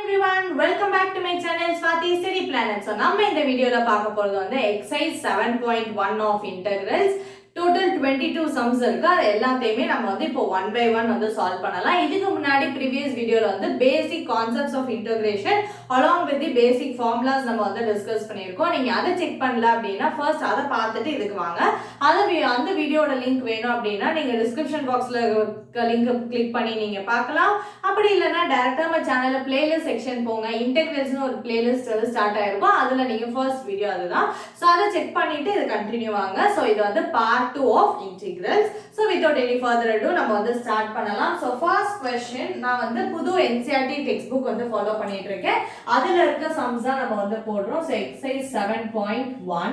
everyone, welcome back to my channel Swati Study Planet. So நம்ம இந்த வீடியோல பார்க்க போறது வந்து exercise 7.1 of integrals. Total 22 sums இருக்கு. அது எல்லாத்தையுமே நம்ம வந்து இப்போ one by one வந்து சால்வ் பண்ணலாம். இதுக்கு முன்னாடி previous வீடியோல வந்து basic concepts of integration along with the basic formulas நம்ம வந்து டிஸ்கஸ் பண்ணியிருக்கோம். நீங்க அதை செக் பண்ணல அப்படின்னா first அதை பார்த்துட்டு இதுக்கு வாங்க. அந்த வீடியோட லிங்க் வேணும் அப்படின்னா நீங்க டிஸ்கிரிப்ஷன் பாக்ஸ்ல லிங்க் கிளிக் பண்ணி நீங்க பார்க்கலாம். அப்படி இல்லைன்னா டைரக்டா நம்ம சேனல்ல பிளேலிஸ்ட் செக்ஷன் போங்க. இன்டெகிரல்ஸ்னு ஒரு பிளேலிஸ்ட் வந்து ஸ்டார்ட் ஆயிருக்கும். அதுல நீங்க ஃபர்ஸ்ட் வீடியோ அதுதான். ஸோ அதை செக் பண்ணிட்டு இது கண்டினியூ வாங்க. ஸோ இது வந்து part 2 of integrals. So without any further ado நம்ம வந்து ஸ்டார்ட் பண்ணலாம். So first question, நான் வந்து புது NCERT textbook வந்து ஃபாலோ பண்ணிட்டு இருக்கேன். அதுல இருக்க சம்ஸ் தான் நம்ம வந்து போடுறோம். So exercise 7.1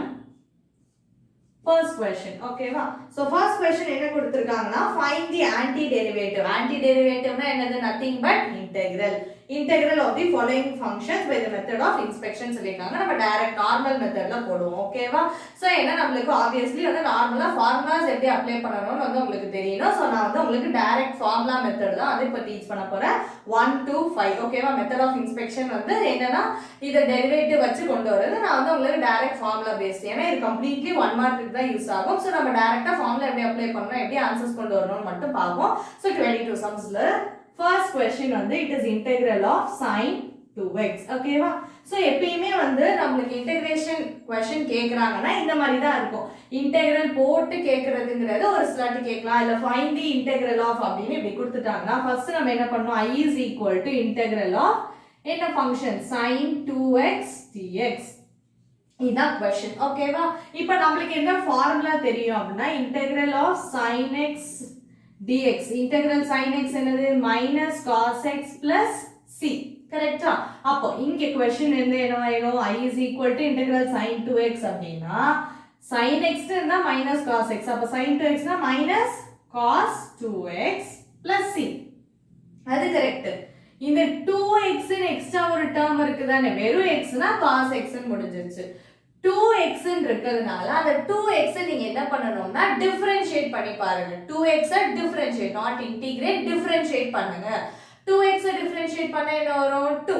first question. ஓகேவா? So first question என்ன கொடுத்திருக்காங்கன்னா find the antiderivative. Antiderivative என்னது? Nothing but integral. Integral of the following functions by the method of inspection சொல்லிருக்காங்க. நம்ம டைரக்ட் நார்மல் மெத்தட்ல போடுவோம். ஓகேவா? சோ என்ன நமக்கு obviously வந்து நார்மலா ஃபார்முலாஸ் எப்படி அப்ளை பண்ணனும்னு வந்து உங்களுக்கு தெரியணும். சோ நான் வந்து உங்களுக்கு டைரக்ட் ஃபார்முலா மெத்தட் தான் அது இப்ப டீச் பண்ண போறேன். 1 to 5. ஓகேவா? மெத்தட் ஆஃப் இன்ஸ்பெக்ஷன் வந்து என்னன்னா இத டெரிவேட்டிவ் வச்சு கொண்டு வரது. நான் வந்து உங்களுக்கு டைரக்ட் ஃபார்முலா பேஸ்ட். ஏன்னா இது கம்ப்ளீட்லி 1 மார்க்குக்கு தான் யூஸ் ஆகும். சோ நம்ம டைரக்ட்டா ஃபார்முலா எப்படி அப்ளை பண்ணனும், எப்படி ஆன்சர்ஸ் கொண்டு வரணும்னு மட்டும் பாப்போம். சோ 22 sumsல first question வந்து it is integral of sin 2x. ஓகேவா? சோ எப்பவுமே வந்து நமக்கு இன்டகிரேஷன் क्वेश्चन கேக்குறாங்கன்னா இந்த மாதிரி தான் இருக்கும். இன்டெகிரல் போட்டு கேக்குறதுங்கிறது ஒரு ஸ்லாட் கேட்கலாம். இல்ல find the integral of அப்படினு இப்படி கொடுத்துட்டாங்கன்னா ஃபர்ஸ்ட் நம்ம என்ன பண்ணனும், I is equal to integral of என்ன ஃபங்க்ஷன் sin 2x dx. இதான் क्वेश्चन. ஓகேவா? இப்போ நமக்கு என்ன ஃபார்முலா தெரியும் அப்படினா integral of sin x dx. integral sin x என்னது? minus cos x plus c. கரெக்ட்டா? அப்போ இங்க क्वेश्चन என்ன ஆயிடும்? I is equal to integral sin 2x அப்படினா sin x னா minus cos x. அப்ப sin 2x னா minus cos 2x plus c. அது கரெக்ட். இந்த 2x ன் எக்ஸ்ட்ரா ஒரு டேர்ம் இருக்குதானே, வெறும் x னா cos x ன்னு முடிஞ்சிருச்சு. 2x ன்னு இருக்கிறதுனால அந்த 2x நீங்க என்ன பண்ணனும்னா டிஃபரன்ஷியேட் பண்ணி பாருங்க. 2x differentiate, not integrate, differentiate பண்ணுங்க. 2x டிஃபரன்ஷியேட் பண்ணா என்ன வரும்? 2.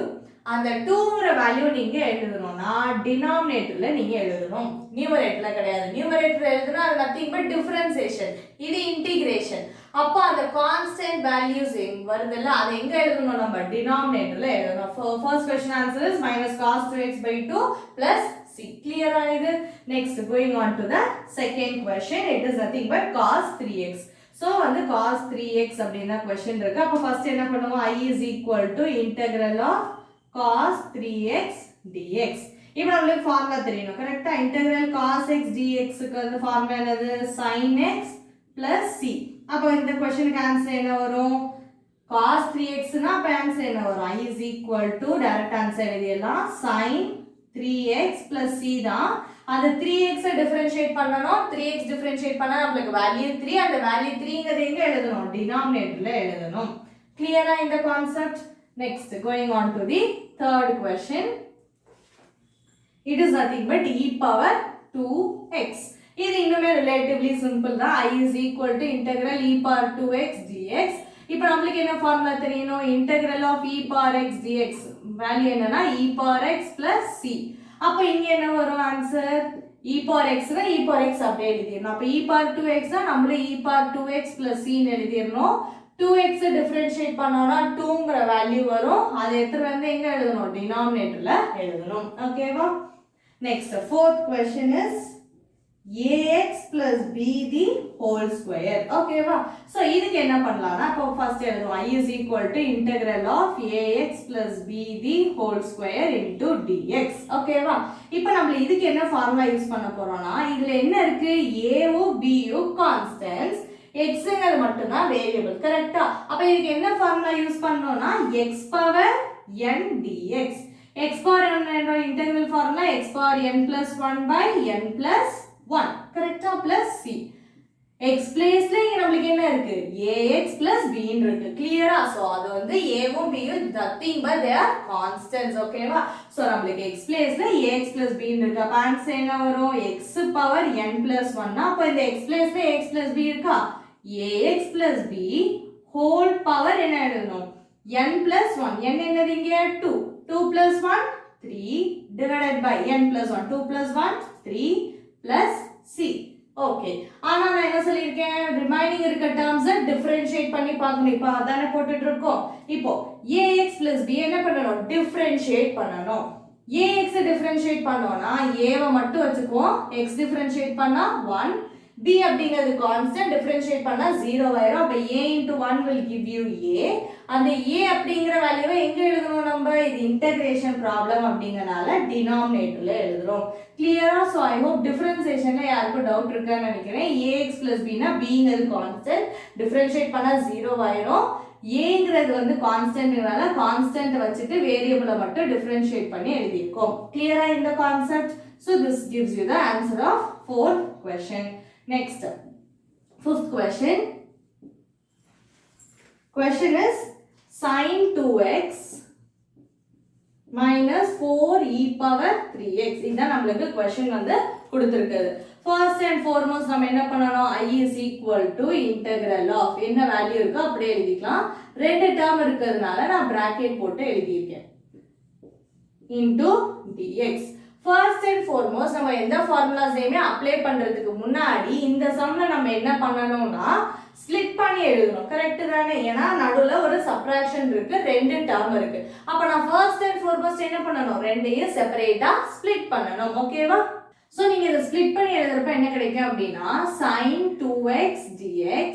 அந்த 2ங்கற வேல்யூ நீங்க எழுதணும்னா டினாமினேட்டர்ல நீங்க எழுதணும், நியூமரேட்டர்ல கிடையாது. நியூமரேட்டர்ல எழுதுனா அது nothing but differentiation, இது இன்டிகிரேஷன். அப்ப அந்த கான்ஸ்டன்ட் வேல்யூஸ் வருதுல, அது எங்க எழுதணும்? நம்ம டினாமினேட்டர்ல எழுதணும். First question answer is -cos 2x by 2 plus c. Clear ஆயிடு? Next going on to the second question, it is nothing but cos 3x. So வந்து cos 3x அப்படினா क्वेश्चन இருக்கு. அப்ப ஃபர்ஸ்ட் என்ன பண்ணுவோம்? I is equal to integral of cos 3x dx. இப்போ நமக்கு formula தெரியணும். கரெக்ட்டா? integral cos x dx க்கு அந்த ஃபார்முலா என்னது? sin x plus c. அப்ப இந்த क्वेश्चனுக்கு ஆன்சர் என்ன வரும்? cos 3x னா அப்ப ஆன்சர் என்ன வரும்? I is equal to direct answer எழுதிடலாம், sin 3x plus c தான். அந்த 3x டிஃபரன்ஷியேட் பண்ணனும். 3x டிஃபரன்ஷியேட் பண்ணா நமக்கு வேல்யூ 3. அந்த வேல்யூ 3ங்கறது எங்க எழுதணும்? டினாமினேட்டர்ல எழுதணும். கிளியரா இந்த concept? Next going on to the third question, it is nothing but e power 2x. இது இன்னுமே ரிலேட்டிவ்லி சிம்பிள் தான். I is equal to integral e power 2x dx. இப்போ நமக்கு என்ன ஃபார்முலா தெரியணும்? integral of e power x dx value என்னன்னா e power x plus c. அப்ப இங்க என்ன வரும் ஆன்சர்? e power x னா e power x அப்படியே எழுதிரணும். அப்ப e power 2x னா நம்மளே e power 2x plus c ன்னு எழுதிரணும். 2x டிஃபரன்ஷியேட் பண்ணோம்னா 2ங்கற வேல்யூ வரும். அது எடுத்து வந்து எங்க எழுதணும்? டினாமினேட்டர்ல எழுதணும். ஓகேவா? Next fourth question is ax plus b the whole square. ஓகேவா? சோ இதுக்கு என்ன பண்ணலாம்னா அப்ப ஃபர்ஸ்ட் எழுதுவோம். I is equal to integral of ax plus b the whole square into dx. ஓகேவா? இப்போ நம்ம இதுக்கு என்ன ஃபார்முலா யூஸ் பண்ண போறோம்னா இதுல என்ன இருக்கு? a உம் b உம் கான்ஸ்டன்ட்ஸ், xங்கிறது மட்டும் தான் வேரியபிள். கரெக்ட்டா? அப்ப இதுக்கு என்ன ஃபார்முலா யூஸ் பண்ணனும்னா x power n dx. x power n என்ற integral formula x power n plus 1 by n plus 1. கரெக்ட்டா? plus c. x பிளேஸ்ல இங்க நமக்கு என்ன இருக்கு? ax plus b ன்னு இருக்கு. கிளியரா? சோ அது வந்து a உம் b um nothing but they are constants. ஓகேவா? சோ நமக்கு x பிளேஸ்ல ax plus b ன்னு இருக்கு. அப்ப ஆன்சர் என்ன வரும்? x power n plus 1 னா அப்ப இந்த x பிளேஸ்ல ax plus b இருக்கா? ax plus b whole power என்ன எழுதணும்? n plus 1 n என்னது இங்க 2 2 plus 1 3 divided by n plus 1 2 plus 1 3 plus c okay ஆனா நான் என்ன சொல்லிருக்கேன் ரிமைனிங் இருக்க டேர்ம்ஸ் டிஃபரன்ஷியேட் பண்ணி பார்க்கணும் இப்போ அதானே போட்டுட்டு இருக்கோம் இப்போ ax plus b என்ன பண்ணனும் டிஃபரன்ஷியேட் பண்ணனும் ax டிஃபரன்ஷியேட் பண்ணோம்னா a வை மட்டும் வச்சுக்குவோம் x டிஃபரன்ஷியேட் பண்ணா 1 b அப்படிங்கிறது கான்ஸ்டன்ட் டிஃபரன்ஷியேட் பண்ணா 0 ஆயிரும் அப்ப a into 1 will give you a அந்த a அப்படிங்கற வேல்யூவை எங்க எழுதணும் நம்ம இது இன்டகிரேஷன் ப்ராப்ளம் அப்படிங்கனால டினாமினேட்டர்ல எழுதுறோம் கிளியரா சோ ஐ ஹோப் டிஃபரன்சியேஷன்ல யாருக்கும் டவுட் இருக்கான்னு நினைக்கிறேன் ax b னா bங்கிறது கான்ஸ்டன்ட் டிஃபரன்ஷியேட் பண்ணா 0 ஆயிரும் aங்கிறது வந்து கான்ஸ்டன்ட்னால கான்ஸ்டன்ட் வச்சிட்டு வேரியபிளை மட்டும் டிஃபரன்ஷியேட் பண்ணி எழுதிருக்கோம் கிளியரா இந்த concept so this gives you the answer of fourth question. Next, fifth question. Question is sin 2x minus 4 e power 3x. இதான் நம்மளுக்கு question வந்து கொடுத்திருக்குது. First and foremost நம்ம என்ன பண்ணணும் I is equal to integral of என்ன value இருக்கோ அப்படியே எழுதிக்கலாம் ரெண்டு டேர்ம் இருக்கிறதுனால நான் bracket போட்டு எழுதியிருக்கேன் into dx. First and foremost நம்ம எந்த ஃபார்முலாஸையுமே அப்ளை பண்றதுக்கு முன்னாடி இந்த சம்ல நம்ம என்ன பண்ணனும்னா ஸ்ப்ளிட் பண்ணி எழுதணும் கரெக்ட் தானே ஏனா நடுவுல ஒரு சப்ட்ராக்ஷன் இருக்கு ரெண்டு டேர்ம் இருக்கு அப்ப நான் ஃபர்ஸ்ட் அண்ட் ஃபார்மோஸ்ட் என்ன பண்ணனும் ரெண்டையும் செப்பரேட்டா ஸ்ப்ளிட் பண்ணனும் ஓகேவா சோ நீங்க இத ஸ்ப்ளிட் பண்ணி எழுதுறப்ப என்ன கிடைக்கும் அப்படினா sin 2x dx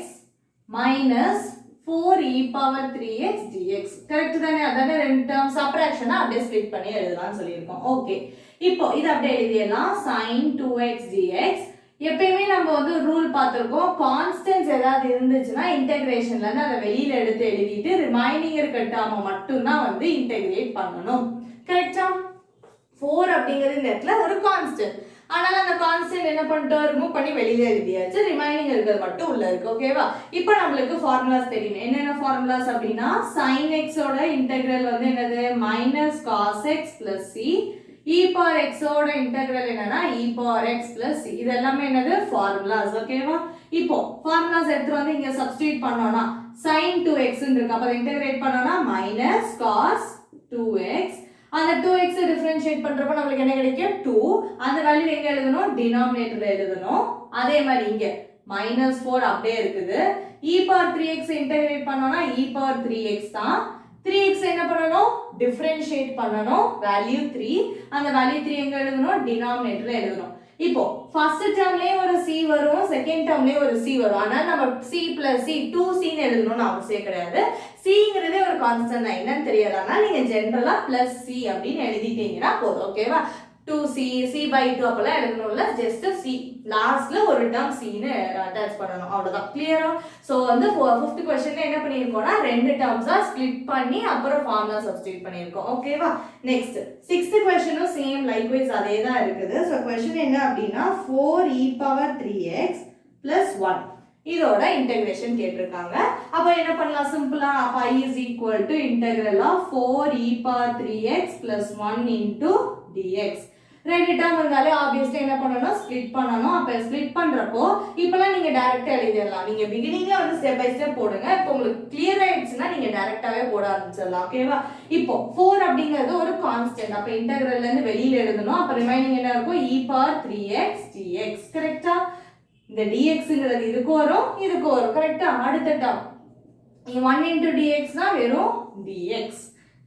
minus 4 e power 3x dx correct தானே அதானே ரெண்டு டேர்ம் சப்ட்ராக்ஷனை அப்படியே ஸ்ப்ளிட் பண்ணி எழுதலாம்னு சொல்லிருக்கோம் ஓகே இப்போ இத அப்படியே எழுதிடலாம் sin 2x dx எப்பவுமே நம்ம வந்து ரூல் பார்த்திருக்கோம் கான்ஸ்டன்ட்ஸ் ஏதாவது இருந்துச்சுனா இன்டகிரேஷன்ல இருந்து அத வெளியில எடுத்து எழுதிட்டு ரிமைனிங் இருக்க டேர்மை மட்டும் தான் வந்து இன்டகிரேட் பண்ணனும் கரெக்ட்டா 4 அப்படிங்கிறது இந்த இடத்துல ஒரு கான்ஸ்டன்ட் ஆனால அந்த கான்ஸ்டன்ட் என்ன பண்ணிட்டோம் ரிமூவ் பண்ணி வெளியில எழுதியாச்சு ரிமைனிங் இருக்கிறது மட்டும் உள்ள இருக்கு ஓகேவா இப்போ நமக்கு ஃபார்முலாஸ் தெரியும் என்னென்ன ஃபார்முலாஸ் அப்படினா sin x ஓட இன்டெகிரல் வந்து என்னது -cos x c e power x ஓட இன்டெகிரல் என்னன்னா e power x plus c இது எல்லாமே என்னது ஃபார்முலாஸ் ஓகேவா இப்போ ஃபார்முலாஸ் எடுத்து வந்து இங்க சப்ஸ்டிட்யூட் பண்ணோம்னா sin 2x ன்னு இருக்கு அப்ப இன்டகிரேட் பண்ணோம்னா -cos 2x அந்த 2x டிஃபரன்ஷியேட் பண்றப்ப நமக்கு என்ன கிடைக்கும் 2 அந்த வேல்யூ எங்க எழுதணும் டினாமினேட்டர்ல எழுதணும் அதே மாதிரி இங்க -4 அப்படியே இருக்குது e power 3x இன்டகிரேட் பண்ணோம்னா e power 3x தான் 3x என்ன பண்ணனும் டிஃபரன்ஷியேட் பண்ணனும் வேல்யூ 3 அந்த வேல்யூ 3 எங்க எழுதணும் டினாமினேட்டர்ல எழுதணும் இப்போ ஃபர்ஸ்ட் டேர்ம்லயே ஒரு c வரும் செகண்ட் டேர்ம்லயே ஒரு c வரும் ஆனா நம்ம c + c 2c ன்னு எழுதணும்னு அவசியம் கிடையாது cங்கிறதே ஒரு கான்ஸ்டன்ட் தான் என்னன்னு தெரியலனா நீங்க ஜெனரலா +c அப்படினு எழுதிட்டீங்கனா போதும் ஓகேவா 2c c/2 அப்பலாம் எழுதணும்ல ஜஸ்ட் c லாஸ்ட்ல ஒரு டேர்ம் c ன்னு அட்டாச் பண்ணனும் அவ்வளவுதான் கிளியரா சோ வந்து 5th क्वेश्चनல என்ன பண்ணிருக்கோம்னா ரெண்டு டேர்ம்ஸா ஸ்ப்ளிட் பண்ணி அப்புறம் ஃபார்முலா சப்ஸ்டிட்யூட் பண்ணிருக்கோம் ஓகேவா நெக்ஸ்ட் 6th क्वेश्चனும் சேம் லைக்வைஸ் அதே தான் இருக்குது சோ क्वेश्चन என்ன அப்படினா 4 e power 3x + 1 இதோட இன்டகிரேஷன் கேட்டிருக்காங்க அப்ப என்ன பண்ணலாம் சிம்பிளா அப்ப I is equal to integral of 4 e power 3x + 1 into dx ரெண்டு டேர்ம் வந்தாலே ஆப்வியஸ்லி என்ன பண்ணனும் ஸ்ப்ளிட் பண்ணனும் அப்ப ஸ்ப்ளிட் பண்றப்போ இப்பலாம் நீங்க டைரக்டா எழுதிடலாம் நீங்க பிகினிங்ல வந்து ஸ்டெப் பை ஸ்டெப் போடுங்க இப்போ உங்களுக்கு கிளியர் ஆயிடுச்சுனா நீங்க டைரக்டாவே போட ஆரம்பிச்சிடலாம் ஓகேவா இப்போ 4 அப்படிங்கிறது ஒரு கான்ஸ்டன்ட் அப்ப இன்டகிரல்ல இருந்து வெளியில எழுதணும் அப்ப ரிமைனிங் என்ன இருக்கும் e power 3x dx கரெக்ட்டா இந்த dxங்கிறது இதுக்கு வரும் கரெக்ட்டா அடுத்த டேர்ம் 1 into dx னா வெறும் dx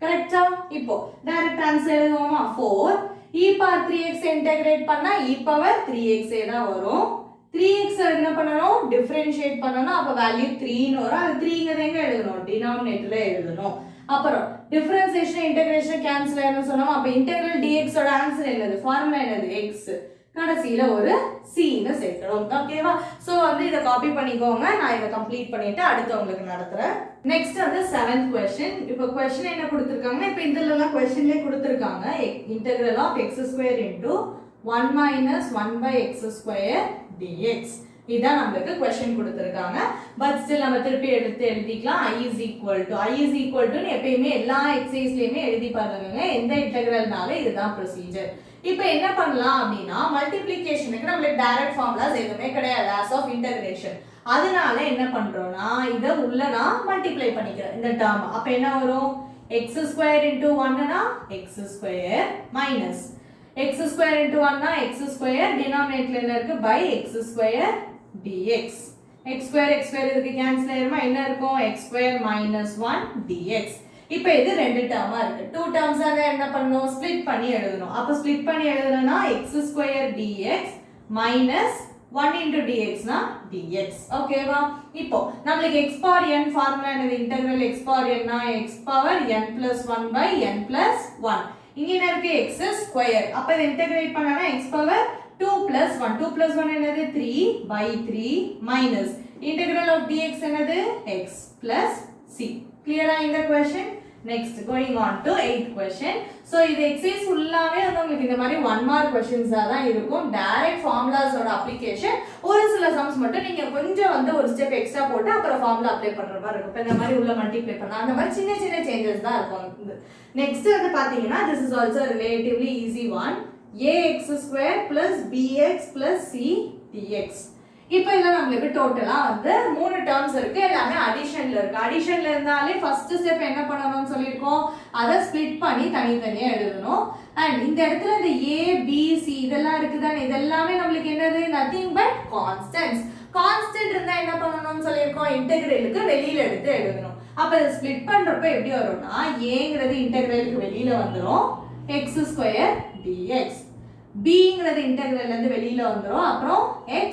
கரெக்ட்டா இப்போ டைரக்ட் ஆன்சர் எழுதுவோமா 4 e power 3x இன்டகிரேட் பண்ணா e power 3x தான் வரும் 3x என்ன பண்ணனும் டிஃபரன்ஷியேட் பண்ணனும் அப்ப வேல்யூ 3 ன்னு வரும் அது 3ங்கறது எங்க எழுதணும் டினாமினேட்டர்ல எழுதணும் அப்புறம் டிஃபரன்ஷியேஷன் இன்டகிரேஷன் கேன்சல் ஆயிடும் சொன்னோம் அப்ப இன்டெகிரல் dx ஓட ஆன்சர் என்னது ஃபார்முலா என்னது x கடைசில ஒரு c ன்னு சேர்க்கணும் ஓகேவா சோ வந்து இத காப்பி பண்ணிக்கோங்க நான் இத கம்ப்ளீட் பண்ணிட்டு அடுத்து உங்களுக்கு நடத்துறேன் நெக்ஸ்ட் வந்து 7th क्वेश्चन இப்போ क्वेश्चन என்ன கொடுத்திருக்காங்க இப்போ இதெல்லாம் क्वेश्चनலயே கொடுத்திருக்காங்க integral of x² into 1 - 1/x² dx இதான் நமக்கு क्वेश्चन கொடுத்திருக்காங்க பட் ஸ்டில் நம்ம திருப்பி எடுத்து எழுதிக்கலாம் I is equal to எப்பவுமே எல்லா எக்ஸர்சைஸ்லயுமே எழுதி பாருங்க எந்த இன்டெகிரல்னால இதுதான் ப்ரொசீஜர் இப்போ என்ன பண்ணலாம் அப்படினா மல்டிப்ளிகேஷனுக்கு நமக்கு டைரக்ட் ஃபார்முலாஸ் எதுவுமே கிடையாது as of integration அதனால என்ன பண்றோம்னா இத உள்ள நான் மல்டிப்ளை பண்ணிக்கிறேன் இந்த டேர்ம். அப்ப என்ன வரும்? x square into 1 னா x square minus x square into 1 னா x square denominatorல என்ன இருக்கு by x square dx. x square இதுக்கு கேன்சல் ஆயிருமா? என்ன இருக்கும்? x square minus 1 dx. இப்போ இது ரெண்டு டேர்மா இருக்கு. டூ டேர்ம்ஸ் ஆக என்ன பண்ணனும்? ஸ்ப்ளிட் பண்ணி எழுதணும். அப்ப ஸ்ப்ளிட் பண்ணி எழுதணும்னா x square dx minus 1 into dx னா dx. ஓகேவா? இப்போ நமக்கு x power n ஃபார்முலா என்னது? இன்டெகிரல் x power n னா x power n plus 1 by n plus 1. இங்க என்ன இருக்கு? x square. அப்ப இத இன்டகிரேட் பண்ணனா x power 2 plus 1. 2 plus 1 என்னது? 3 by 3 minus integral of dx என்னது? x plus c. Clear ஆ இந்த question? Next, going on to 8th question. So, இது exercise ஃபுல்லாவே வந்து உங்களுக்கு இந்த மாதிரி 1 mark questions தான் இருக்கும். direct formulas ஓட application. ஒரு சில sums மட்டும் நீங்க கொஞ்சம் வந்து ஒரு step extra போட்டு அப்புறம் formula apply பண்ற மாதிரி இருக்கும். இப்போ இந்த மாதிரி உள்ள multiply பண்ணலாம். அந்த மாதிரி சின்ன சின்ன changes தான் இருக்கும். Next வந்து பாத்தீங்கன்னா this is also a relatively easy one. ax square plus bx plus c dx. இப்போ இதெல்லாம் நமக்கு டோட்டலா வந்து மூணு டேர்ம்ஸ் இருக்கு. எல்லாமே அடிஷன்ல இருக்கு. அடிஷன்ல இருந்தாலே ஃபர்ஸ்ட் ஸ்டெப் என்ன பண்ணணும்னு சொல்லிருக்கோம்? அதை ஸ்ப்ளிட் பண்ணி தனித்தனியா எழுதணும். அண்ட் இந்த இடத்துல இந்த a b c இதெல்லாம் இருக்குதானே, இதெல்லாமே நமக்கு என்னது? Nothing but constants. கான்ஸ்டன்ட் இருந்தா என்ன பண்ணணும்னு சொல்லிருக்கோம்? இன்டெகிரலுக்கு வெளியில எடுத்து எழுதணும். அப்ப இதை ஸ்ப்ளிட் பண்றப்ப எப்படி வரும்னா aங்கிறது இன்டெகிரலுக்கு வெளியில வந்துரும் x ஸ்கொயர் dx, bங்கிறது இன்டெகிரல்ல இருந்து வெளியில வந்துரும் அப்புறம் x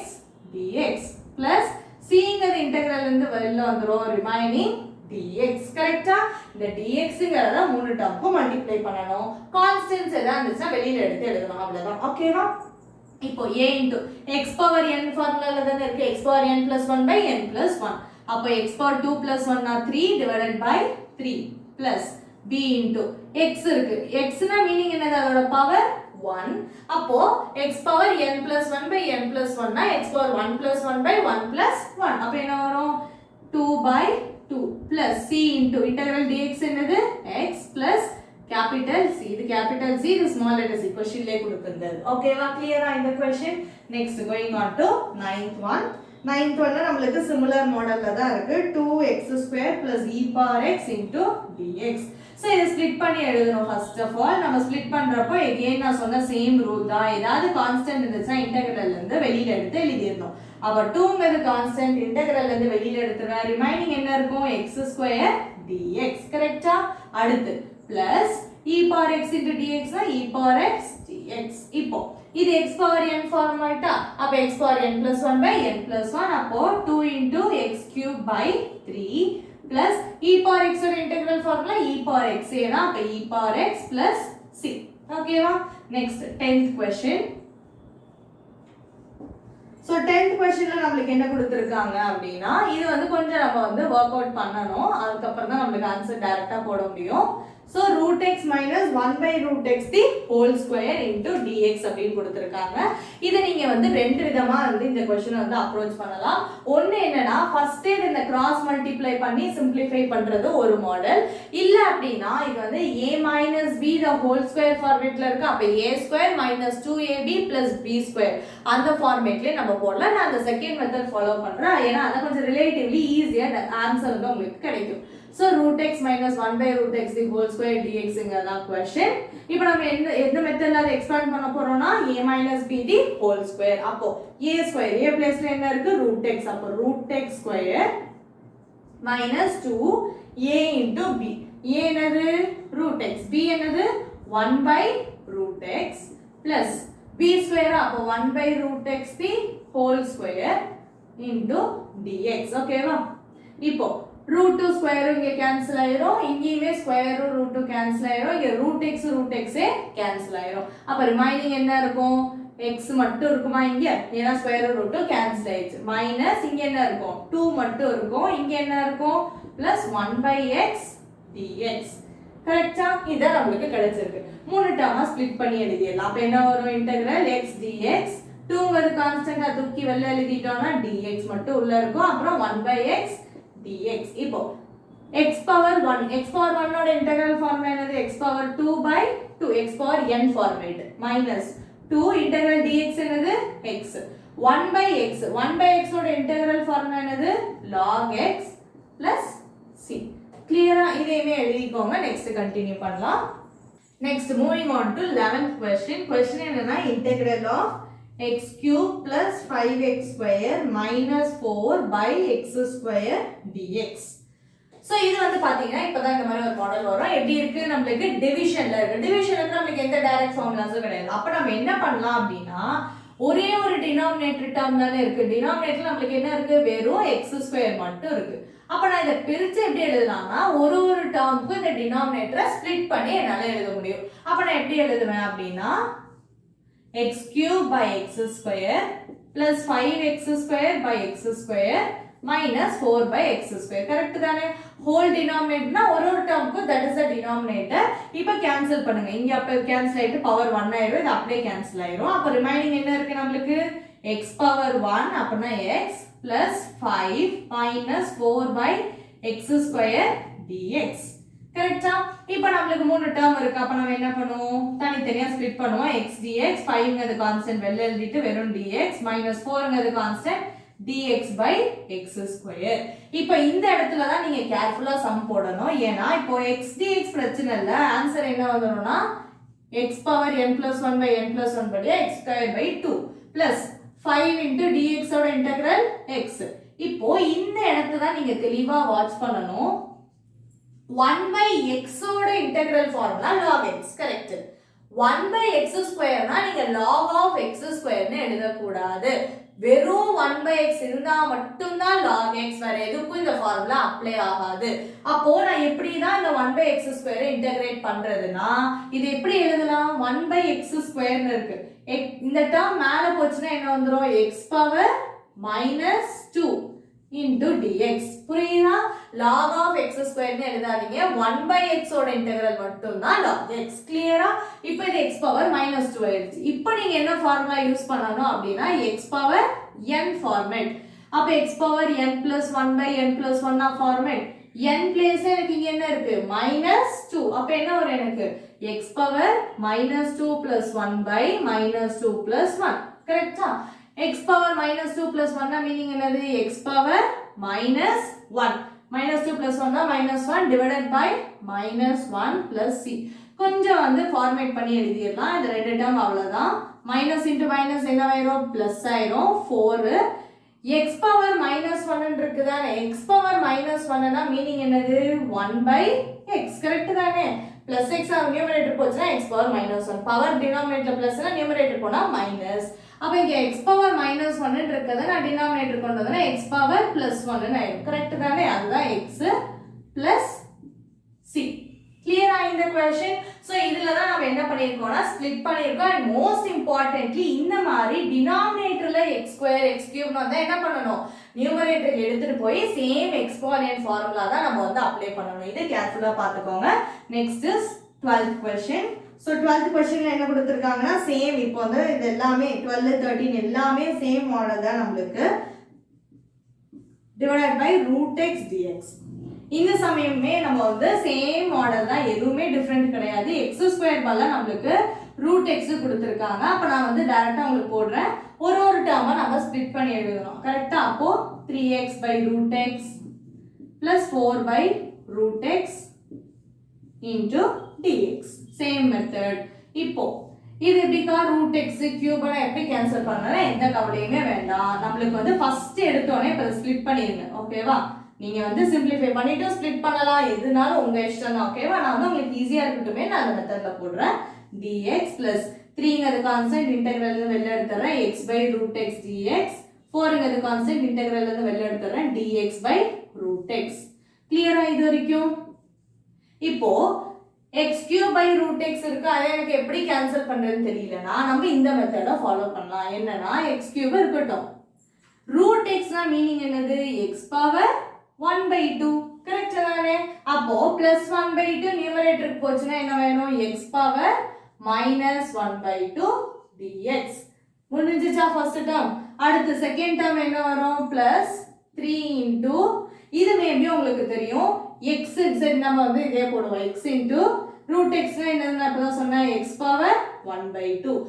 dx plus cங்கிறது இன்டெகிரல்ல இருந்து வெளியில வந்துரும் ரிமைனிங் dx. கரெக்ட்டா? இந்த dxங்கறத மூணு டேர்ம்க்கு மல்டிப்ளை பண்ணனும். கான்ஸ்டன்ட்ஸ் எல்லாம் இருந்துச்சுனா வெளியில எடுத்து எழுதணும். அவ்வளவுதான். ஓகேவா? இப்போ a into x power n ஃபார்முலால தான இருக்கு. x power n plus 1 by n plus 1. அப்ப x power 2 plus 1 னா 3 divided by 3 plus b into x இருக்கு. x னா மீனிங் என்னது? அதோட பவர் 1. அப்போ x power n plus 1 by n plus 1 னா x power 1 plus 1 by 1 plus 1. அப்ப என்ன வரும்? 2 by 2 plus c into integral dx என்னது? x plus capital C. இது capital C, இது small letter c. questionலே கொடுத்திருந்தது. ஓகேவா? கிளியரா இந்த question? Next, going on to 9th one. 9th one நம்மளுக்கு similar modelல தான் இருக்கு. 2x square plus e power x into dx. So, இதை split பண்ணி எழுதணும். First of all, நம்ம split பண்றப்போ again நான் சொன்ன same rule தான். ஏதாவது constant இருந்துச்சுன்னா integralல இருந்து வெளியில எடுத்து எழுதிடணும். அப்ப 2ங்கிறது constant, integralல இருந்து வெளியில எடுத்துறா. ரிமைனிங் என்ன இருக்கும்? x square dx. கரெக்ட்டா? அடுத்து plus e power x into dx னா e power x dx. இப்போ இது x power n ஃபார்முலா. அப்ப x power n plus 1 by n plus 1. அப்போ 2 into x cube by 3 plus e power x ஓட integral formula e power x ஏனா அப்ப e power x plus c. ஓகேவா? Next 10th question. So 10th questionல நமக்கு என்ன கொடுத்திருக்காங்க அப்படினா இது வந்து கொஞ்சம் நம்ம வந்து வொர்க் அவுட் பண்ணனும். அதுக்கு அப்புறம் தான் நமக்கு ஆன்சர் டைரக்டா போட முடியும். So root x minus 1 by root x the whole square into dx அப்படினு கொடுத்திருக்காங்க. இத நீங்க வந்து ரெண்டு விதமா வந்து இந்த क्वेश्चन வந்து அப்ரோச் பண்ணலாம். ஒன்னு என்னன்னா ஃபர்ஸ்ட் இந்த கிராஸ் மல்டிப்ளை பண்ணி சிம்பிளிஃபை பண்றது ஒரு மாடல். இல்ல அப்படினா இது வந்து a minus b the whole square ஃபார்மட்ல இருக்கு. அப்ப a square minus 2ab plus b square அந்த ஃபார்மட்லயே நம்ம போடலாம். நான் அந்த செகண்ட் மெத்தட் ஃபாலோ பண்றேன். ஏன்னா அது கொஞ்சம் ரிலேட்டிவ்லி ஈஸியா ஆன்சர் வந்து உங்களுக்கு கிடைக்கும். So root x minus 1 by root x the whole square dx ங்கறதான் question. இப்போ நம்ம எந்த மெத்தட்ல அதை எக்ஸ்பாண்ட் பண்ண போறோம்னா a minus b the whole square. அப்போ a square a பிளேஸ்ல என்ன இருக்கு? root x. அப்போ root x square minus 2a into b. a என்னது? root x. b என்னது? 1 by root x plus b square. அப்போ 1 by root x the whole square into dx. ஓகேவா? இப்போ root 2 square இங்க cancel ஆயிரும். இங்கேயுமே square root 2 cancel ஆயிரும். இங்க root x cancel ஆயிரும். அப்ப ரிமைனிங் என்ன இருக்கும்? x மட்டும் இருக்குமா இங்க? ஏன்னா square root 2 cancel ஆயிடுச்சு. மைனஸ் இங்க என்ன இருக்கும்? 2 மட்டும் இருக்கும். இங்க என்ன இருக்கும்? plus 1 by x dx. கரெக்ட்டா? இத நமக்கு கிடைச்சிருக்கு. மூணு டேர்மா ஸ்ப்ளிட் பண்ணி எழுதிடலாம். அப்ப என்ன வரும்? integral x dx 2ங்கிறது கான்ஸ்டன்ட்டா தூக்கி வெளில எழுதிட்டோம்னா dx மட்டும் உள்ள இருக்கும். அப்புறம் 1 by x dx. இப்போ x power 1 ஓட integral formula என்னது? x power 2 by 2 x power n format minus 2 integral dx என்னது? x 1 by x. 1 by x ஓட integral formula என்னது? log x plus c. Clear-ஆ? இதையுமே எழுதிக்கோங்க. Next continue பண்ணலாம். Next moving on to 11th question. Question என்னன்னா integral of x cube plus 5x square minus 4 by x square dx. So இது வந்து பாத்தீங்கன்னா இப்பதான் இந்த மாதிரி ஒரு மாடல் வரும். எப்படி இருக்கு? நம்மளுக்கு டிவிஷன்ல இருக்கு. டிவிஷனுக்கு நம்மளுக்கு எந்த டைரக்ட் ஃபார்முலாஸும் கிடையாது. அப்ப நம்ம என்ன பண்ணலாம் அப்படின்னா ஒரே ஒரு டினாமினேட்டர் டேர்ம் தானே இருக்கு. டினாமினேட்டர்ல நம்மளுக்கு என்ன இருக்கு? வெறும் x² மட்டும் இருக்கு. அப்ப நான் இதை பிரிச்சு எப்படி எழுதலாம்னா ஒரு ஒரு டேர்முக்கு இந்த டினாமினேட்டரை ஸ்ப்ளிட் பண்ணி என்னால எழுத முடியும். அப்ப நான் எப்படி எழுதுவேன் அப்படின்னா x cube by x square plus 5x square by x square minus 4 by x square. Correct தானே? ஹோல் டினாமினேட்டர்னா ஒரு ஒரு டேர்முக்கு that is the denominator. இப்போ கேன்சல் பண்ணுங்க. இங்க அப்ப கேன்சல் ஆயிட்டு பவர் 1 ஆயிரும். இது அப்படியே கேன்சல் ஆயிரும். அப்ப ரிமைனிங் என்ன இருக்கு நம்மளுக்கு? x power 1 அப்படினா x plus 5 minus 4 by x square dx. கரெக்ட்டா? இப்போ நமக்கு மூணு டேர்ம் இருக்கு. அப்ப நாம என்ன பண்ணுவோம்? தனித்தனியா ஸ்ப்ளிட் பண்ணுவோம். x dx 5ங்கிறது கான்ஸ்டன்ட் வெளிய எழுதிட்டு வெறும் dx minus 4ங்கிறது constant dx by x square. இப்போ இந்த இடத்துல தான் நீங்க கேர்ஃபுல்லா சம் போடணும். ஏனா இப்போ x dx பிரச்சனை இல்ல. ஆன்சர் என்ன வந்துரும்னா x power n plus 1 by n plus 1 by x square by 2 plus 5 into dx ஓட integral x. இப்போ இந்த இடத்துல தான் நீங்க தெளிவா வாட்ச் பண்ணனும். 1 by x ஓட integral formula log x. Correct. 1 by x square னா நீங்க log of x square னு எழுத கூடாது. வெறும் 1 by x இருந்தா மட்டும் தான் log x. வேற எதுக்கும் இந்த ஃபார்முலா அப்ளை ஆகாது. அப்போ நான் எப்படி தான் இந்த 1 by x square இன்டகிரேட் பண்றதுனா இது எப்படி எழுதலாம்? 1 by x square னு இருக்கு. இந்த டேர்ம் மேல போச்சுனா என்ன வந்துரும்? x power minus 2 into dx. புரியுதா? log of x square னு எழுதாதீங்க. 1 by x ஓட இன்டகிரல் மட்டும் தான் log x. கிளியரா? இப்போ இது x power minus 2 ஆயிடுச்சு. இப்போ நீங்க என்ன ஃபார்முலா யூஸ் பண்ணனும் அப்படினா x power n ஃபார்மேட். அப்ப x power n plus 1 by n plus 1 ஆ ஃபார்மேட். n பிளேஸ் எனக்கு இங்க என்ன இருக்கு? minus 2. அப்ப என்ன வரும் எனக்கு? x power minus 2 plus 1 by minus 2 plus 1. கரெக்ட்டா? x power minus 2 plus 1 na meaning என்னது? x power minus 1. minus 2 plus 1 na minus 1 divided by minus 1 plus c. கொஞ்சம் வந்து ஃபார்மேட் பண்ணி எழுதிடலாம். இந்த ரெண்டு டேர்ம் அவ்வளவுதான். minus into minus என்ன ஆயிரும்? plus ஆயிரும். 4 x power minus 1 இருக்குதானே? x power minus 1 na meaning என்னது? 1 by x. கரெக்ட் தானே? plus x ஆ நியூமரேட்டர் போச்சுனா x power minus 1. Power denominator பிளஸ்னா நியூமரேட்டர் போனா மைனஸ். அப்ப இங்க x power minus 1 இருக்கத நான் டினாமினேட்டர் கொண்டு வந்தா x power plus 1 ன்னு ஆயிடும். கரெக்ட் தானே? அதுதான் x plus c. கிளியரா இந்த क्वेश्चन? சோ இதுல தான் நாம என்ன பண்ணிருக்கோம்னா ஸ்ப்ளிட் பண்ணிருக்கோம். and most importantly இந்த மாதிரி டினாமினேட்டர்ல x2 x3 ன்னு வந்தா என்ன பண்ணனும்? நியூமரேட்டர் எடுத்துட்டு போய் சேம் எக்ஸ்போனன்ட் ஃபார்முலா தான் நம்ம வந்து அப்ளை பண்ணனும். இது கேர்ஃபுல்லா பாத்துக்கோங்க. Next is 12th question. So 12th questionல என்ன கொடுத்திருக்காங்கன்னா சேம் இப்போ வந்து இது எல்லாமே 12 13 எல்லாமே சேம் மாடல் தான் நமக்கு divided by root x dx. இந்த சமயமே நம்ம வந்து சேம் மாடல் தான், எதுவுமே டிஃபரண்ட் கிடையாது. x² பதிலா நமக்கு root x கொடுத்திருக்காங்க. அப்ப நான் வந்து டைரக்டா உங்களுக்கு போடுறேன். ஒரு ஒரு டேர்மா நம்ம ஸ்ப்ளிட் பண்ணி எழுதணும். கரெக்ட்டா? அப்போ 3x by root x plus 4 by root x into dx. Same method. இப்போ இது எப்படிக்கா root x cube னா எப்படி கேன்சல் பண்ணனும்? எந்த கவலையுமே வேண்டாம். நமக்கு வந்து ஃபர்ஸ்ட் எடுத்தோனே இப்ப ஸ்ப்ளிட் பண்ணிருங்க. ஓகேவா? நீங்க வந்து சிம்பிளிஃபை பண்ணிட்டு ஸ்ப்ளிட் பண்ணலாம். எதுனாலும் உங்க இஷ்டம் தான். ஓகேவா? நான் வந்து உங்களுக்கு ஈஸியா இருக்கட்டுமே நான் அந்த மெத்தட்ல போடுறேன். dx plus 3ங்கிறது கான்ஸ்டன்ட் இன்டெகிரல்ல இருந்து வெளிய எடுத்துறேன் x by root x dx. 4ங்கிறது கான்ஸ்டன்ட் இன்டெகிரல்ல இருந்து வெளிய எடுத்துறேன் dx by root x. கிளியரா இது வரைக்கும்? இப்போ x cube by root x இருக்கு. அதை எனக்கு எப்படி கேன்சல் பண்றதுன்னு தெரியலனா நம்ம இந்த மெத்தட ஃபாலோ பண்ணலாம். என்னன்னா x cube இருக்கட்டும். root x னா மீனிங் என்னது? x power 1 by 2. கரெக்ட் தானே? அப்போ plus 1 by 2 நியூமரேட்டருக்கு போச்சுனா என்ன வேணும்? x power minus 1 by 2 dx. முடிஞ்சிச்சா ஃபர்ஸ்ட் டேர்ம்? அடுத்து செகண்ட் டேர்ம் என்ன வரும்? plus 3 into இது மேபி உங்களுக்கு தெரியும் x z நம்ம வந்து இதே போடுவோம் x into root x னா என்னன்னு நான் இப்பதான் சொன்னேன் x power 1 by 2.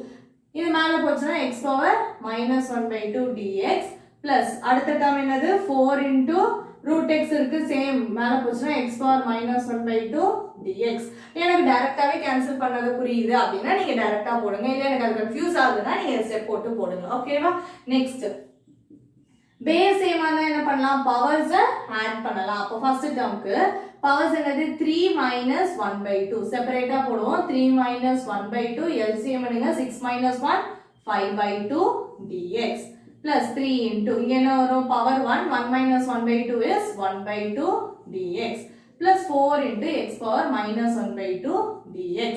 இது மேலே போச்சுன்னா X power minus 1/2 dx plus அடுத்த டேர்ம் என்னது 4 இன்டூ ரூட் எக்ஸ் இருக்கு சேம் மேலே போச்சுன்னா எக்ஸ் பவர் மைனஸ் 1/2 டிஎக்ஸ். எனக்கு டைரெக்டாகவே கேன்சல் பண்ணது புரியுது அப்படின்னா நீங்கள் டைரெக்டாக போடுங்க, இல்லை எனக்கு அது கன்ஃபியூஸ் ஆகுதுன்னா நீங்கள் ஸ்டெப் போட்டு போடுங்க. ஓகேவா? நெக்ஸ்ட் பேஸ் சேமாக தான் என்ன பண்ணலாம், பவர்ஸை ஆட் பண்ணலாம். அப்போ ஃபர்ஸ்ட் டேர்முக்கு பவர்ஸ் என்னது 3 மைனஸ் 1/2 செப்பரேட்டாக போடுவோம். 3 மைனஸ் 1/2 எல்சிஎம் பண்ணுங்க 6 மைனஸ் 1 5/2 டிஎக்ஸ் plus 3 into இங்க என்ன வரும் power 1 1 minus 1/2 is 1/2 dx plus 4 into x power minus 1/2 dx.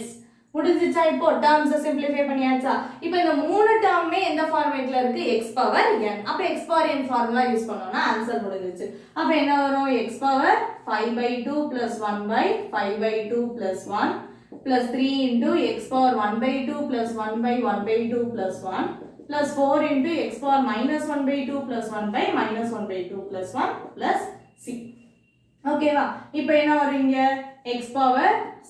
முடிஞ்சிச்சா? இப்போ terms simplify பண்ணியாச்சா? இப்போ இந்த மூணு termமே எந்த ஃபார்மேட்ல இருக்கு, x power n. அப்ப x power n formula use பண்ணோம்னா ஆன்சர் முடிஞ்சிச்சு. அப்ப என்ன வரும், x power 5/2 plus 1/5/2 plus 1 plus 3 into x power 1/2 plus 1/1/2 plus 1 plus 4 into x power minus 1/2 plus 1/minus 1/2 plus 1 plus c. ஓகேவா? இப்போ என்ன வரும் இங்க x power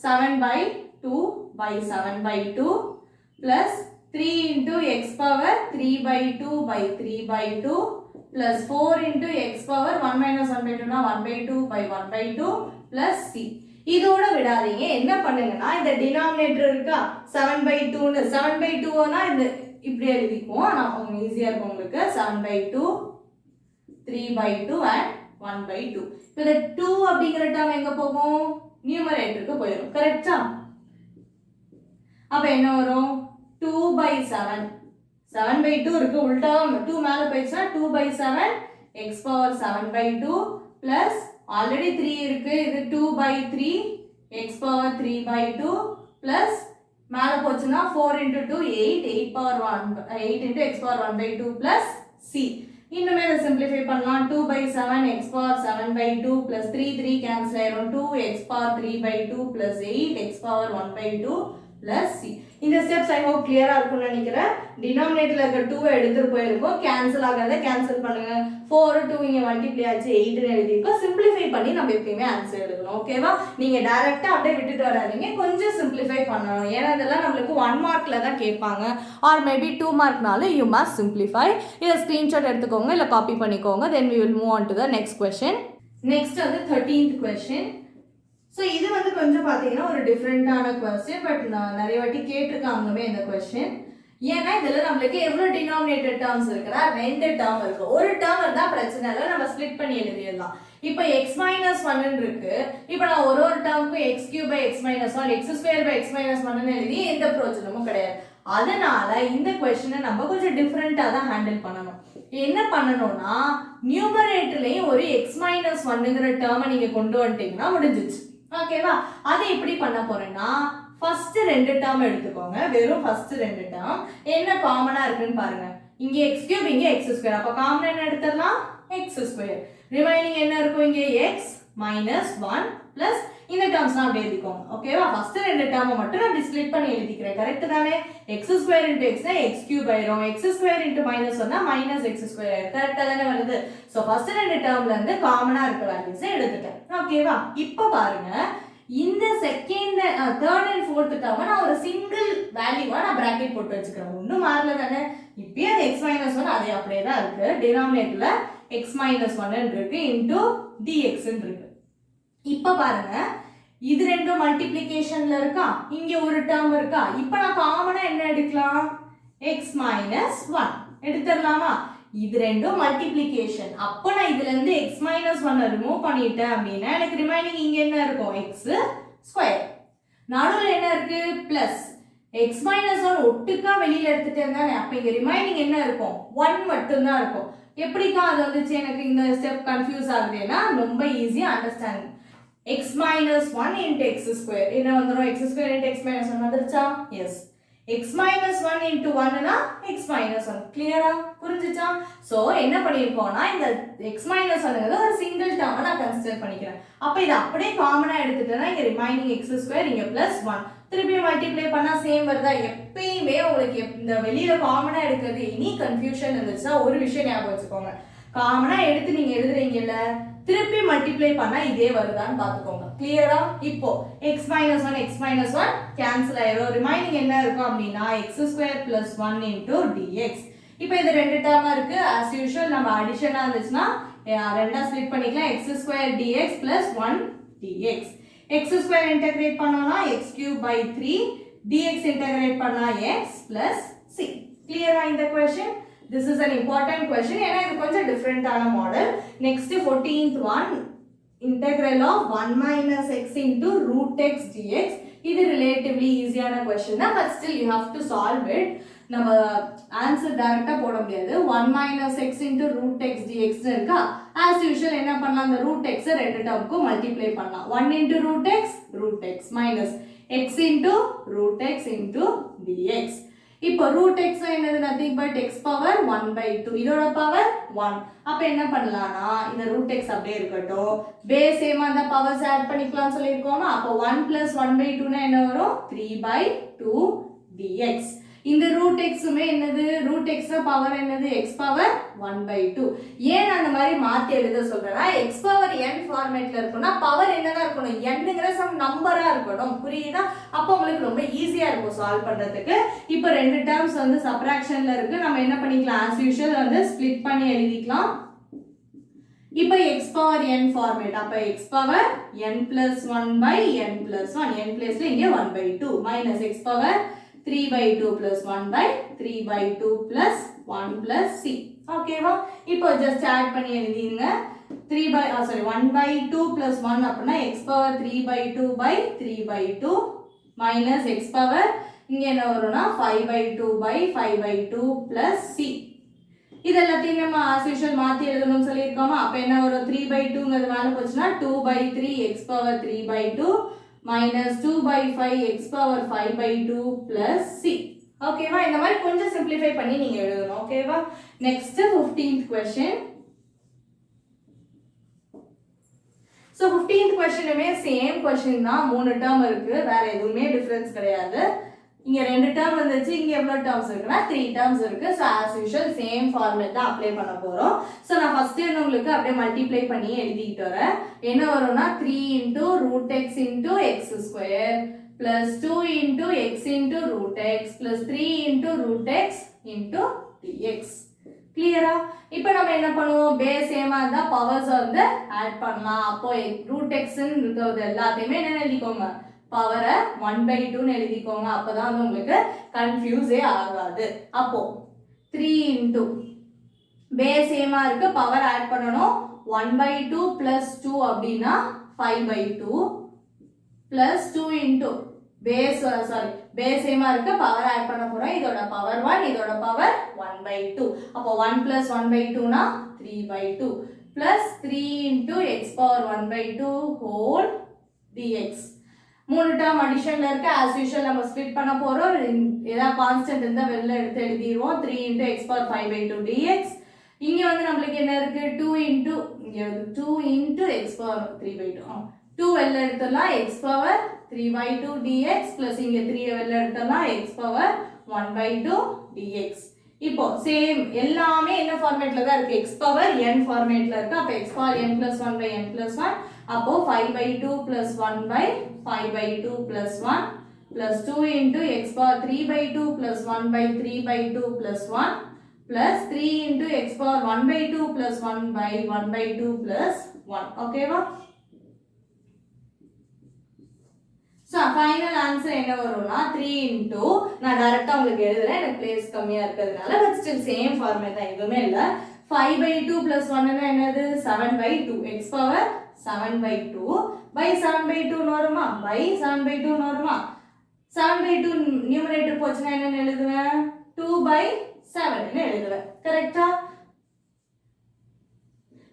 7/2 by 7/2 plus 3 into x power 3/2 by 3/2 plus 4 into x power 1 minus 1/2 னா 1/2 by 1/2 plus c. இதோட விடாதீங்க, என்ன பண்ணுங்கன்னா இந்த டினாமினேட்டர் இருக்கா 7/2 னு 7/2 னா இந்த இப்படி எழுதிக்குவோம். நான் உங்களுக்கு ஈஸியா இருக்கும் உங்களுக்கு 7/2 3/2 and 1/2. இப்போ இந்த 2 அப்படிங்கிற டேர்ம் எங்க போகும், நியூமரேட்டருக்கு போயிடும். கரெக்ட்டா? அப்ப என்ன வரும் 2/7 7/2 இருக்கு, உல்டா 2 மேல போயிடுச்சுனா 2/7 x power 7/2 plus ஆல்ரெடி 3 இருக்கு, இது 2/3 x power 3/2 plus மேல போச்சுனா 4 into 2 8 8 power 1 8 into x power 1/2 plus c. இன்னுமே இதை சிம்பிளிஃபை பண்ணலாம். 2/7 x power 7/2 plus 3 3 கேன்சல் ஆயிரும் 2 x power 3/2 plus 8 x power 1/2 plus c. இந்த ஸ்டெப்ஸ் ஐ ஹோப் கிளியரா இருக்கும்னு நினைக்கிறேன். டினாமினேட்டர்ல இருக்க 2 எடுத்துட்டு போயிருக்கோம், கேன்சல் ஆகாத கேன்சல் பண்ணுங்க. 4 2 இங்க மல்டிப்ளை ஆச்சு 8 னு எழுதிருக்கோம். சிம்பிளிஃபை பண்ணி நம்ம எப்பவுமே ஆன்சர் எழுதணும். ஓகேவா? நீங்க டைரக்டா அப்படியே விட்டுட்டு வராதீங்க, கொஞ்சம் சிம்பிளிஃபை பண்ணணும். ஏன்னா இதெல்லாம் நம்மளுக்கு 1 மார்க்ல தான் கேட்பாங்க, ஆர் மேபி 2 மார்க்னால யூ மஸ்ட் சிம்பிளிஃபை. இதை ஸ்கிரீன்ஷாட் எடுத்துக்கோங்க, இல்லை காப்பி பண்ணிக்கோங்க. Then we will move on to the next question. Next வந்து 13th question. ஸோ இது வந்து கொஞ்சம் பார்த்தீங்கன்னா ஒரு டிஃப்ரெண்டான கொஸ்டின், பட் நான் நிறைய வாட்டி கேட்டிருக்காங்கவே இந்த கொஸ்டின். ஏன்னா இதில் நம்மளுக்கு எவ்வளோ டினாமினேட்டட் டேர்ம்ஸ் இருக்குன்னா 2 டேர்ம் இருக்கு. ஒரு டேர்ம் இருந்தால் பிரச்சனை இல்லை, நம்ம ஸ்ப்ளிட் பண்ணி எழுதிடலாம். இப்போ x minus 1 இருக்கு, இப்போ நான் ஒரு டேர்முக்கு x cube by x minus 1 x square by x minus 1 எழுதி எந்த பிரோஜனமும் கிடையாது. அதனால இந்த கொஸ்டினை நம்ம கொஞ்சம் டிஃப்ரெண்டாக தான் ஹேண்டில் பண்ணணும். என்ன பண்ணணும்னா நியூமரேட்டர்லையும் ஒரு x minus 1ங்கிற டேர்மை நீங்கள் கொண்டு வந்துட்டீங்கன்னா முடிஞ்சிச்சு. ஓகேவா? அதை எப்படி பண்ண போறேன்னா ஃபர்ஸ்ட் 2 டேர்ம் எடுத்துக்கோங்க, வெறும் ஃபர்ஸ்ட் 2 டேர்ம் என்ன காமனா இருக்குன்னு பாருங்க. இங்க x cube இங்க x square, அப்ப காமனா என்ன எடுத்துறலாம் x square. ரிமைனிங் என்ன இருக்கும், இங்க x minus 1 plus இந்த டேர்ம்ஸ்லாம் அப்படியே எழுதிக்கோங்க. ஓகேவா? ஃபர்ஸ்ட் 2 டேர்மை மட்டும் நான் ஸ்ப்ளிட் பண்ணி எழுதிக்கிறேன். கரெக்ட் தானே? x square into x னா x cube ஆயிரும், x square into minus 1 னா minus x square ஆயிரும். கரெக்ட்டா தானே வருது? சோ ஃபர்ஸ்ட் 2 டேர்ம்ல இருந்து காமனா இருக்க வேல்யூஸ் எடுத்துட்டேன். ஓகேவா? இப்போ பாருங்க, இந்த செகண்ட் தேர்ட் அண்ட் ஃபோர்த் டேர்மை நான் ஒரு சிங்கிள் வேல்யூவா நான் பிராக்கெட் போட்டு வச்சுக்கிறேன். ஒன்றும் மாறல தானே? இப்பயே அது x minus 1 அதே அப்படியே தான் இருக்கு. டினாமினேட்டர்ல x minus 1 இருக்கு இன்டூ dx இருக்கு. இப்போ பாருங்க, இது ரெண்டும் மல்டிப்ளிகேஷன்ல இருக்கா, இங்க ஒரு டேர்ம் இருக்கா. இப்போ நான் காமனா என்ன எடுக்கலாம், x minus 1 எடுத்துடலாமா? இது ரெண்டும் மல்டிப்ளிகேஷன். அப்போ நான் இதுல இருந்து x minus 1 ரிமூவ் பண்ணிட்டேன் அப்படின்னா எனக்கு ரிமைனிங் இங்க என்ன இருக்கும், x ஸ்கொயர். நடுவில் என்ன இருக்கு, பிளஸ் x minus 1 ஒட்டுக்கா வெளியில எடுத்துட்டேன் தானே, அப்ப இங்க ரிமைனிங் என்ன இருக்கும், 1 மட்டும் தான் இருக்கும். எப்படிக்கா அது வந்துச்சு, எனக்கு இந்த ஸ்டெப் கன்ஃபியூஸ் ஆகுதுன்னா ரொம்ப ஈஸியா understand. x minus 1 into x square என்ன வந்துரும், x square into x minus 1 வந்துருச்சா? எஸ். x minus 1 into 1 னா x minus 1. கிளியரா புரிஞ்சுச்சா? சோ என்ன பண்ணிருக்கோம்னா இந்த x minus 1ங்கிறது ஒரு சிங்கிள் டேர்மை நான் கன்சிடர் பண்ணிக்கிறேன். அப்ப இத அப்படியே காமனா எடுத்துட்டேன்னா இங்க ரிமைனிங் x square இங்க plus 1 திருப்பி மல்டிப்ளை பண்ணா சேம் வருதா? எப்பயுமே உங்களுக்கு இந்த வெளியில காமனா எடுக்கிறது எனி கன்ஃபியூஷன் இருந்துச்சுன்னா ஒரு விஷயம் ஞாபகம் வச்சுக்கோங்க. காமனா எடுத்து நீங்க எழுதுறீங்கல்ல, திருப்பி மல்டிப்ளை பண்ணா இதே வருதான்னு பாத்துக்கோங்க. கிளியரா? இப்போ x minus 1 கேன்சல் ஆயிரும். ரிமைனிங் என்ன இருக்கும் அப்படின்னா x² + 1 dx. இப்போ இது ரெண்டு டேர்மா இருக்கு. as usual நம்ம அடிஷனா இருந்துச்சுன்னா ரெண்டா ஸ்ப்ளிட் பண்ணிக்கலாம். x² dx + 1 dx. x² integrate பண்ணோம்னா x³/3, dx இன்டகிரேட் பண்ணா x + c. கிளியரா இந்த question? This is an important question. ஏன்னா இது கொஞ்சம் டிஃபரெண்டான model. Next 14th one, integral of 1 minus x into root x dx. இது relatively ஈஸியான question தான், but still you have to solve it. நம்ம ஆன்சர் டைரக்டா போட முடியாது. 1 minus x into root x dx இருக்கா? as usual என்ன பண்ணலாம், அந்த root x ரெண்டு டேர்முக்கும் மல்டிப்ளை பண்ணலாம். 1 into root x minus x into root x into dx. இப்போ root x என்னது nothing but x power 1/2. இதோட பவர் 1. அப்ப என்ன பண்ணலாம்னா இந்த root x அப்படியே இருக்கட்டும். பேஸ் சேமா அந்த பவர்ஸ் ஆட் பண்ணிக்கலாம் சொல்லிருக்கோமா? அப்போ 1 + 1/2 னா என்ன வரும்? 3/2 dx. இந்த root x உமே என்னது? root x பவர் என்னது? x power 1/2. ஏன் அந்த மாதிரி மாத்தி எழுத சொல்றேன்னா x power n ஃபார்மேட்ல இருக்கும்னா பவர் என்னதா இருக்கணும்? nங்கற சம் நம்பரா இருக்கணும். புரியுதா? அப்ப உங்களுக்கு ரொம்ப ஈஸியா இருக்கும் சால்வ் பண்றதுக்கு. இப்போ ரெண்டு டேர்ம்ஸ் வந்து சப்ட்ராக்ஷன்ல இருக்கு. நம்ம என்ன பண்ணிக்கலாம்? as usual வந்து ஸ்ப்ளிட் பண்ணி எழுதிக்கலாம். இப்போ x power n ஃபார்மேட். அப்ப x power n + 1/n + 1. n பிளேஸ்ல இங்க 1/2 minus x power 3/2 + 1/3/2 + 1 + c. ஓகேவா? இப்போ ஜஸ்ட் ஆட் பண்ணி எழுதிருங்க. 1/2 + 1 அப்படினா x power 3/2/3/2 minus x power இங்க என்ன வரும்னா 5/2/5/2 + c. இதெல்லாத்தையும் நம்ம as usual மாத்தி எழுதணும்னு சொல்லிருக்கோமா? அப்ப என்ன வரும்? 3/2ங்கிறது மேல போச்சுனா 2/3 x power 3/2 minus 2/5 x power 5/2 plus c. ஓகேவா? இந்த மாதிரி கொஞ்சம் சிம்பிளிஃபை பண்ணி நீங்க எழுதணும். ஓகேவா? Next 15th question. So 15th questionமே சேம் question தான். மூணு டேர்ம் இருக்கு. வேற எதுவுமே டிஃபரன்ஸ் கிடையாது. இங்க ரெண்டு டேர்ம் வந்துச்சு. இங்க எவ்வளவு டேர்ம்ஸ் இருக்குன்னா 3 டேர்ம்ஸ் இருக்கு. So as usual same format தான் அப்ளை பண்ண போறோம். So நான் ஃபர்ஸ்ட் உங்களுக்கு அப்படியே மல்டிப்ளை பண்ணி எழுதிட்டு வரேன். என்ன வரும்னா 3 into root x into x square plus 2 into x into root x plus 3 into root x into dx. கிளியரா? இப்போ நம்ம என்ன பண்ணுவோம்? பேஸ் சேமா இருந்தா பவர்ஸ் வந்து ஆட் பண்ணலாம். அப்போ root x ன்னு இருக்கிறது எல்லாத்தையுமே என்ன எழுதிக்கோங்க? பவரை 1/2 ன்னு எழுதிக்கோங்க. அப்பதான் வந்து உங்களுக்கு கன்ஃபியூஸே ஆகாது. அப்போ 3 into பேஸ் சேமா இருக்கு, பவர் ஆட் பண்ணனும். 1/2 plus 2 அப்படினா 5/2 plus 2 into பேஸ் சேமா இருக்கு, பவர் ஆட் பண்ண போறோம். இதோட பவர் 1, இதோட பவர் 1/2. அப்போ 1 plus 1/2 னா 3/2 plus 3 into x power 1/2 whole dx. மூணு டேர்ம் அடிஷன்ல இருக்கு. as usual நம்ம ஸ்ப்ளிட் பண்ண போறோம். ஏதா கான்ஸ்டன்ட் இருந்தா வெளில எடுத்து எழுதிடுவோம். 3 into x power 5/2 dx. இங்க வந்து நமக்கு என்ன இருக்கு? 2 into இங்க 2 into x power 3/2. 2 வெளில எடுத்தலாம் x power 3/2 dx plus இங்க 3 வெளில எடுத்தலாம் x power 1/2 dx. இப்போ சேம் எல்லாமே என்ன ஃபார்மேட்ல தான் இருக்கு? x power n ஃபார்மேட்ல இருக்கு. அப்ப x power n plus 1/n plus 1. அப்போ 5/2 plus 1/5/2 plus 1 plus 2 into x power 3/2 plus 1/3/2 plus 1 plus 3 into x power 1/2 plus 1/1/2 plus 1. ஓகேவா? So final answer என்ன வரும்னா 3 into நான் டைரக்டா உங்களுக்கு எழுதுறேன். எனக்கு பிளேஸ் கம்மியா இருக்கிறதுனால, but still same ஃபார்மேட் தான், எதுவுமே இல்ல. 5/2 plus 1 னா என்னது? 7/2. x power 7/2 by 7/2 ன்னு வருமா? by 7/2 ன்னு வருமா? 7/2 நியூமரேட்டர் போச்சுனா என்ன எழுதுவேன்? 2/7 ன்னு எழுதுவேன். கரெக்ட்டா?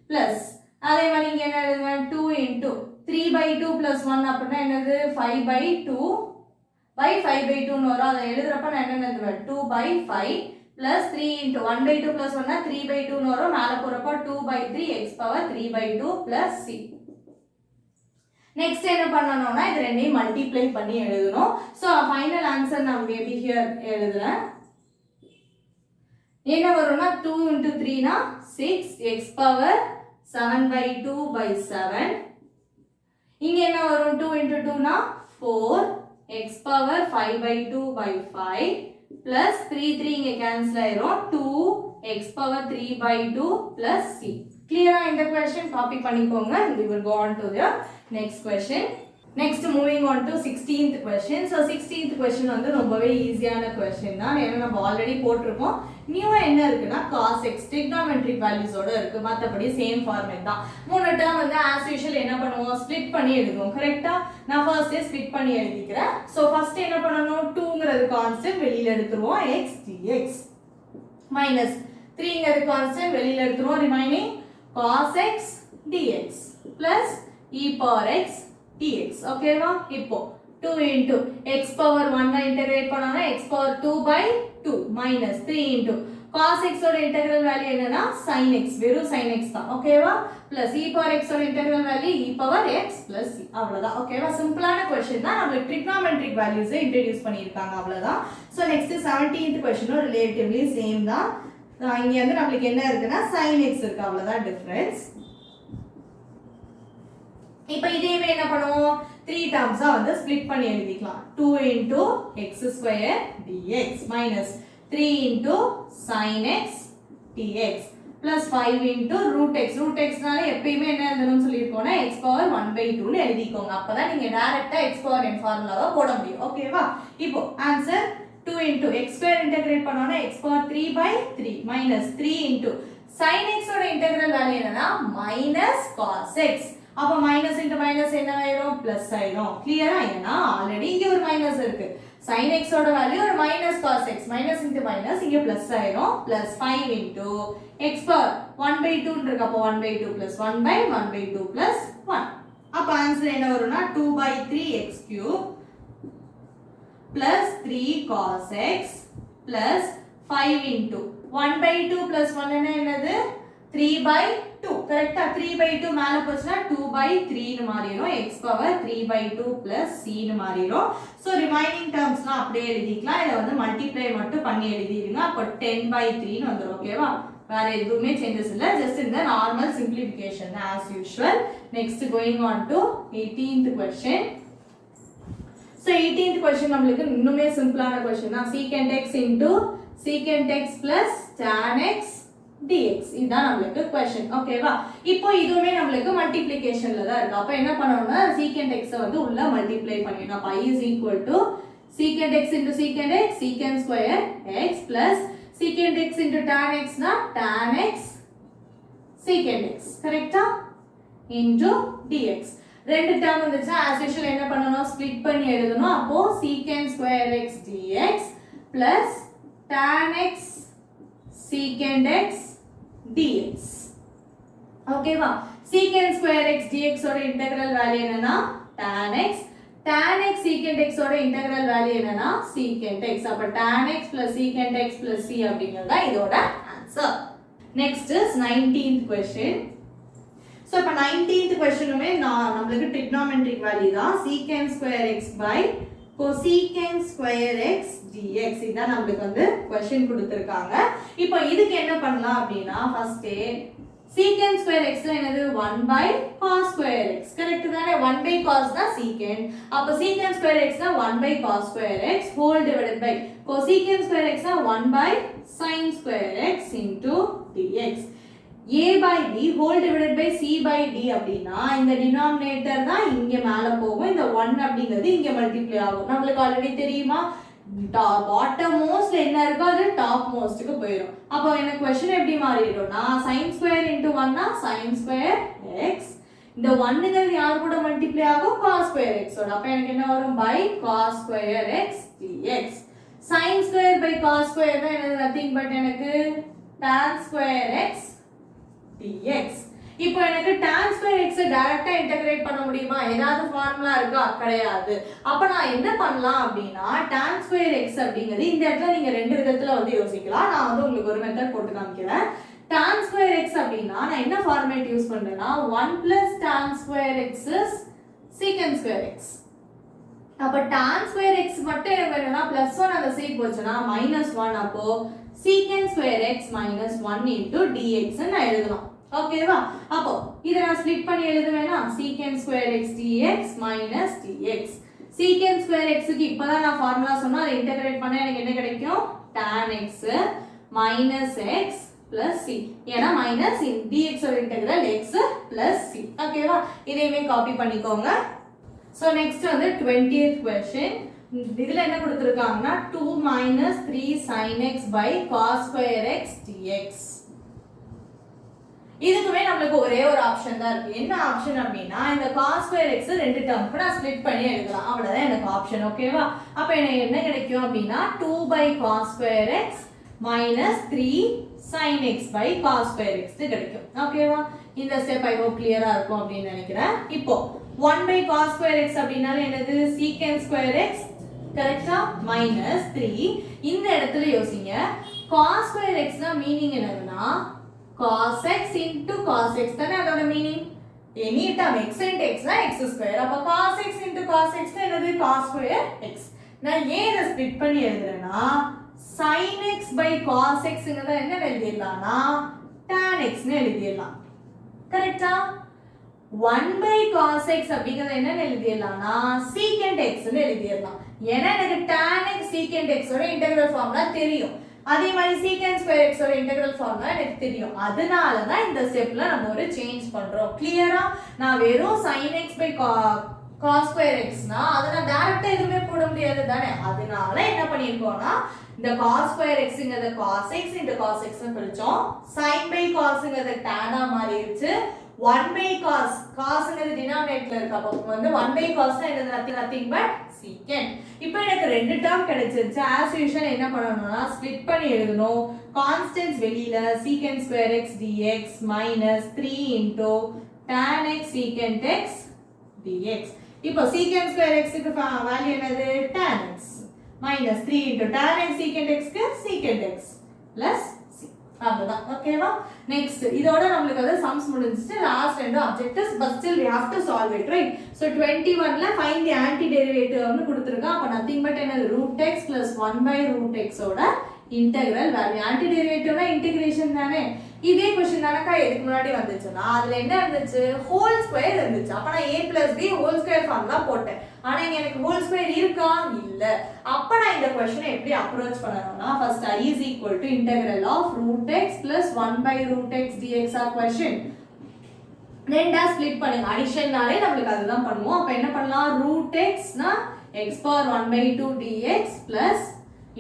பிளஸ் அதே மாதிரி இங்க என்ன எழுதுவேன்? 2 into 3/2 plus 1 அப்படினா என்னது? 5/2 by 5/2 ன்னு வரும். அதை எழுதுறப்ப நான் என்ன எழுதுவேன்? 2/5 plus 3 into 1/2 plus 1 னா 3/2 ன்னு வரும். மேல போறப்ப 2/3 x power 3/2 plus c. Next என்ன பண்ணனும்னா இது ரெண்டையும் மல்டிப்ளை பண்ணி எழுதணும். சோ ஃபைனல் ஆன்சர் நான் மேபி ஹியர் எழுதுறேன். என்ன வரும்னா 2 into 3 னா 6 x power 7/2/7. இங்க என்ன வரும் 2 into 2 னா 4 x power 5/2/5 plus 3 இங்க cancel ஆயிரும் 2 x power 3/2 plus c. Clear இந்த question copy பண்ணிக்கோங்க. We will go on to the next question. Next moving on to 16th question. So 16th question வந்து ரொம்பவே ஈஸியான question தான். ஏன்னா நம்ம ஆல்ரெடி போட்டிருக்கோம். நியூவா என்ன இருக்குன்னா cos x trigonometric values ஓட இருக்கு. மத்தபடி சேம் ஃபார்மேட் தான். மூணு டேர்ம் வந்து as usual என்ன பண்ணுவோம் ஸ்ப்ளிட் பண்ணி எழுதுவோம். கரெக்ட்டா? நான் ஃபர்ஸ்ட் ஸ்ப்ளிட் பண்ணி எழுதிக்கிறேன். சோ ஃபர்ஸ்ட் என்ன பண்ணனும் 2ங்கிறது கான்ஸ்டன்ட் வெளியில எடுத்துருவோம் x dx minus 3ங்கிறது கான்ஸ்டன்ட் வெளியில எடுத்துருவோம் remaining cos x dx plus e power x dx. ஓகேவா? இப்போ 2 into x power 1 இன்டகிரேட் பண்ணானா x power 2/2 minus 3 into cos x ஓட இன்டெகிரல் வேல்யூ என்னன்னா sin x வெறும் sin x தான். ஓகேவா? plus e power x ஓட integral value e power x plus c. அவ்வளவுதான். ஓகேவா? சிம்பிளான क्वेश्चन தான். நம்ம trigonometric values இன்ட்ரோ듀ce பண்ணிருக்காங்க. அவ்வளவுதான். So next 17th question relatively same தான். இங்க வந்து நமக்கு என்ன இருக்குன்னா sin x இருக்கு. அவ்வளவுதான் டிஃபரன்ஸ். இப்போ இதேவே என்ன பண்ணுவோம் 3 டேர்ம்ஸா வந்து ஸ்ப்ளிட் பண்ணி எழுதிக்கலாம் 2 into x square dx minus 3 into sin x dx plus 5 into root x னால எப்பயுமே என்ன எழுதணும்னு சொல்லிருக்கோம்னா x power 1/2 னு எழுதிக்கோங்க. அப்பதான் நீங்க டைரக்ட்டா x power n ஃபார்முலாவை போட முடியும். ஓகேவா? இப்போ answer 2 into x square integrate பண்ணோம்னா x power 3/3 minus 3 into sin x ஓட இன்டெகிரல் வேல்யூ என்னன்னா minus cos x. அப்ப மைனஸ் into மைனஸ் என்ன ஆயிரும் பிளஸ் ஆயிரும். கிளியரா? ஏன்னா ஆல்ரெடி இங்க ஒரு மைனஸ் இருக்கு. sin x ஓட வேல்யூ ஒரு minus cos x minus into minus இங்க பிளஸ் ஆயிரும் பிளஸ் 5 into x power 1/2 இருக்கு. அப்ப 1/2 plus 1/1/2 plus 1. அப்ப ஆன்சர் என்ன வரும்னா 2/3 x cube plus 3 cos x plus 5 into 1/2 plus 1 என்னது 3/2. கரெக்ட்டா? 3/2 மேல போச்சுனா 2/3 னு மாறிரும். x power 3/2 plus c னு மாறிரும். சோ ரிமைனிங் டேர்ம்ஸ்லாம் அப்படியே எழுதிக்கலாம். இத வந்து மல்டிப்ளை மட்டும் பண்ணி எழுதிடுங்க. அப்ப 10/3 னு வந்துரும். ஓகேவா? வேற எதுவுமே சேஞ்சஸ் இல்ல. ஜஸ்ட் இந்த normal simplification as usual. Next going on to 18th question. So 18th question நம்மளுக்கு இன்னுமே சிம்பிளான क्वेश्चन தான். secant x into secant x plus tan x dx இதான் நமக்கு क्वेश्चन. ஓகேவா? இப்போ இதுவுமே நமக்கு மல்டிப்ளிகேஷன்ல தான் இருக்கு. அப்ப என்ன பண்ணனும்னா secant x வந்து உள்ள மல்டிப்ளை பண்ணிடணும். அப்ப i is equal to secant x into secant x secant square x plus secant x into tan x னா tan x secant x. கரெக்ட்டா? into dx. ரெண்டு டேர்ம் வந்துச்சா as usual என்ன பண்ணனும் ஸ்ப்ளிட் பண்ணி எழுதணும். அப்போ secant square x dx plus tan x secant x dx. ஓகேவா? secant square x dx ஓட இன்டெகிரல் வேல்யூ என்னன்னா tan x x secant x ஓட இன்டெகிரல் வேல்யூ என்னன்னா secant x. அப்ப tan x plus secant x plus c அப்படிங்கறது தான் இதோட answer. Next is 19th question. So இப்ப 19th questionுமே நமக்கு trigonometric value தான் secant square x by cosecant square x dx இதான் நமக்கு வந்து question கொடுத்திருக்காங்க. இப்போ இதுக்கு என்ன பண்ணலாம் அப்படினா ஃபர்ஸ்ட் secant square x என்னது 1 by cos square x. Correct தானே? 1 by cos தான் secant. அப்ப secant square x னா 1 by cos square x whole divided by cosecant square x னா 1 by sin square x into dx. a by b whole divided by c by d அப்படினா இந்த denominator தான் இங்க மேல போகும். இந்த 1 அப்படிங்கிறது இங்க மல்டிப்ளை ஆகும். நமக்கு ஆல்ரெடி தெரியுமா bottom most என்ன இருக்கோ அது top most க்கு போயிடும். அப்போ என்ன क्वेश्चन எப்படி மாறிடும்னா sin square into 1 னா sin square x. இந்த 1ங்கிறது யார் கூட மல்டிப்ளை ஆகும் cos square x ஓட. அப்ப எனக்கு என்ன வரும் by cos square x dx. sin square by cos square தான் என்னது nothing but எனக்கு tan square x dx. இப்போ எனக்கு tan square x டைரக்ட்டா இன்டகிரேட் பண்ண முடியுமா? ஏதாவது ஃபார்முலா இருக்கா? கிடையாது. அப்ப நான் என்ன பண்ணலாம் அப்படினா tan square x அப்படிங்கிறது இந்த இடத்துல நீங்க ரெண்டு விதத்துல வந்து யோசிக்கலாம். நான் வந்து உங்களுக்கு ஒரு மெத்தட் போட்டு காமிக்கிறேன். tan square x அப்படினா நான் என்ன ஃபார்மேட் யூஸ் பண்றேன்னா 1 plus tan square x is secant square x. அப்ப tan square x மட்டும் எனக்கு வேணும்னா +1 அந்த சைடு போச்சுனா -1 அப்போ secant square x minus 1 into dx ன்னு எழுதலாம். ஓகேவா? அப்போ இத நான் ஸ்ப்ளிட் பண்ணி எழுதுவேனா secant square x dx minus dx. secant square x க்கு இப்பதான் நான் ஃபார்முலா சொன்னா அதை இன்டகிரேட் பண்ணா எனக்கு என்ன கிடைக்கும்? tan x minus x plus c. ஏனா minus dx ஓட இன்டகிரல் x plus c. ஓகேவா? இதையுமே காப்பி பண்ணிக்கோங்க. So next வந்து 20th question. இதுல என்ன கொடுத்திருக்காங்கன்னா 2 minus 3 sin x by cos square x dx. இதுக்குமே நமக்கு ஒரே ஒரு ஆப்ஷன் தான் இருக்கு. என்ன ஆப்ஷன் அப்படினா இந்த cos square x ரெண்டு டேர்ம்க்கு நான் ஸ்ப்ளிட் பண்ணி எழுதலாம். அவ்வளவுதான் எனக்கு ஆப்ஷன். ஓகேவா? அப்ப எனக்கு என்ன கிடைக்கும் அப்படினா 2 by cos square x minus 3 sin x by cos square x கிடைக்கும். ஓகேவா? இந்த ஸ்டெப் ஐ ஹோப் கிளியரா இருக்கும் அப்படி நினைக்கிறேன். இப்போ 1 by cos square x அப்படினால என்னது secant square x கரெக்ட்டா minus 3. இந்த இடத்துல யோசிங்க cos square x னா மீனிங் என்னதுன்னா cos x into cos x தானே அதோட meaning. Any term x into x னா x square. அப்ப cos x into cos x னா என்னது cos square x. நான் ஏன் இத ஸ்ப்ளிட் பண்ணி எழுதுறேன்னா sin x by cos x ங்கறத என்ன எழுதிடலாம்னா tan x னு எழுதிடலாம். கரெக்ட்டா? 1 by cos x அப்படிங்கறத என்ன எழுதிடலாம்னா secant x னு எழுதிடலாம். ஏன்னா எனக்கு tan x secant x ஓட இன்டெகிரல் ஃபார்முலா தெரியும். அதே மாதிரி secant square x ஓட இன்டெகிரல் ஃபார்முலா எனக்கு தெரியும். அதனால தான் இந்த ஸ்டெப்ல நம்ம ஒரு சேஞ்ச் பண்றோம். கிளியரா? நான் வெறும் sin x by cos square x னா அத நான் டைரக்ட்டா எதுமே போட முடியாது தானே. அதனால என்ன பண்ணிருக்கோம்னா இந்த cos square x ங்கறத cos x into cos x னு பிரிச்சோம். sin by cos ங்கறத tan ஆ மாறிடுச்சு. 1 by cos ங்கிறது டினாமினேட்டர்ல இருக்கு. அப்ப வந்து 1 by cos னா என்னது nothing but secant. இப்போ எனக்கு ரெண்டு டேர்ம் கிடைச்சிருச்சு. as usual என்ன பண்ணனும்னா ஸ்ப்ளிட் பண்ணி எழுதணும். கான்ஸ்டன்ட்ஸ் வெளியில secant square x dx minus 3 into tan x secant x dx. இப்போ secant square x க்கு வேல்யூ என்னது tan x minus 3 into tan x secant x க்கு secant x plus அவ்வளவுதான். ஓகேவா? நெக்ஸ்ட் இதோட நமக்கு அது சம்ஸ் முடிஞ்சிச்சு. லாஸ்ட் ரெண்டு objectives but still we have to solve it, right? So 21ல find the antiderivative னு கொடுத்திருக்கான். அப்ப nothing but என்னது root x plus 1 by root x ஓட இன்டெகிரல் வேல்யூ. ஆன்டிடெரிவேட்டிவ்னா இன்டகிரேஷன் தானே. இதே क्वेश्चन தானக்கா இதுக்கு முன்னாடி வந்துச்சுனா அதுல என்ன இருந்துச்சு ஹோல் ஸ்கொயர் இருந்துச்சு. அப்ப நான் a + b whole square formula போட்டேன். ஆனா இங்க எனக்கு ஹோல் ஸ்கொயர் இருக்கா இல்ல. அப்ப நான் இந்த क्वेश्चन எப்படி அப்ரோச் பண்ணனும்னா first I is equal to integral of root x plus 1 by root x dx ஆ क्वेश्चन. ரெண்டா ஸ்ப்ளிட் பண்ணுங்க. அடிஷன்னாலே நமக்கு அதுதான் பண்ணுவோம். அப்ப என்ன பண்ணலாம் root x னா x power 1 by 2 dx plus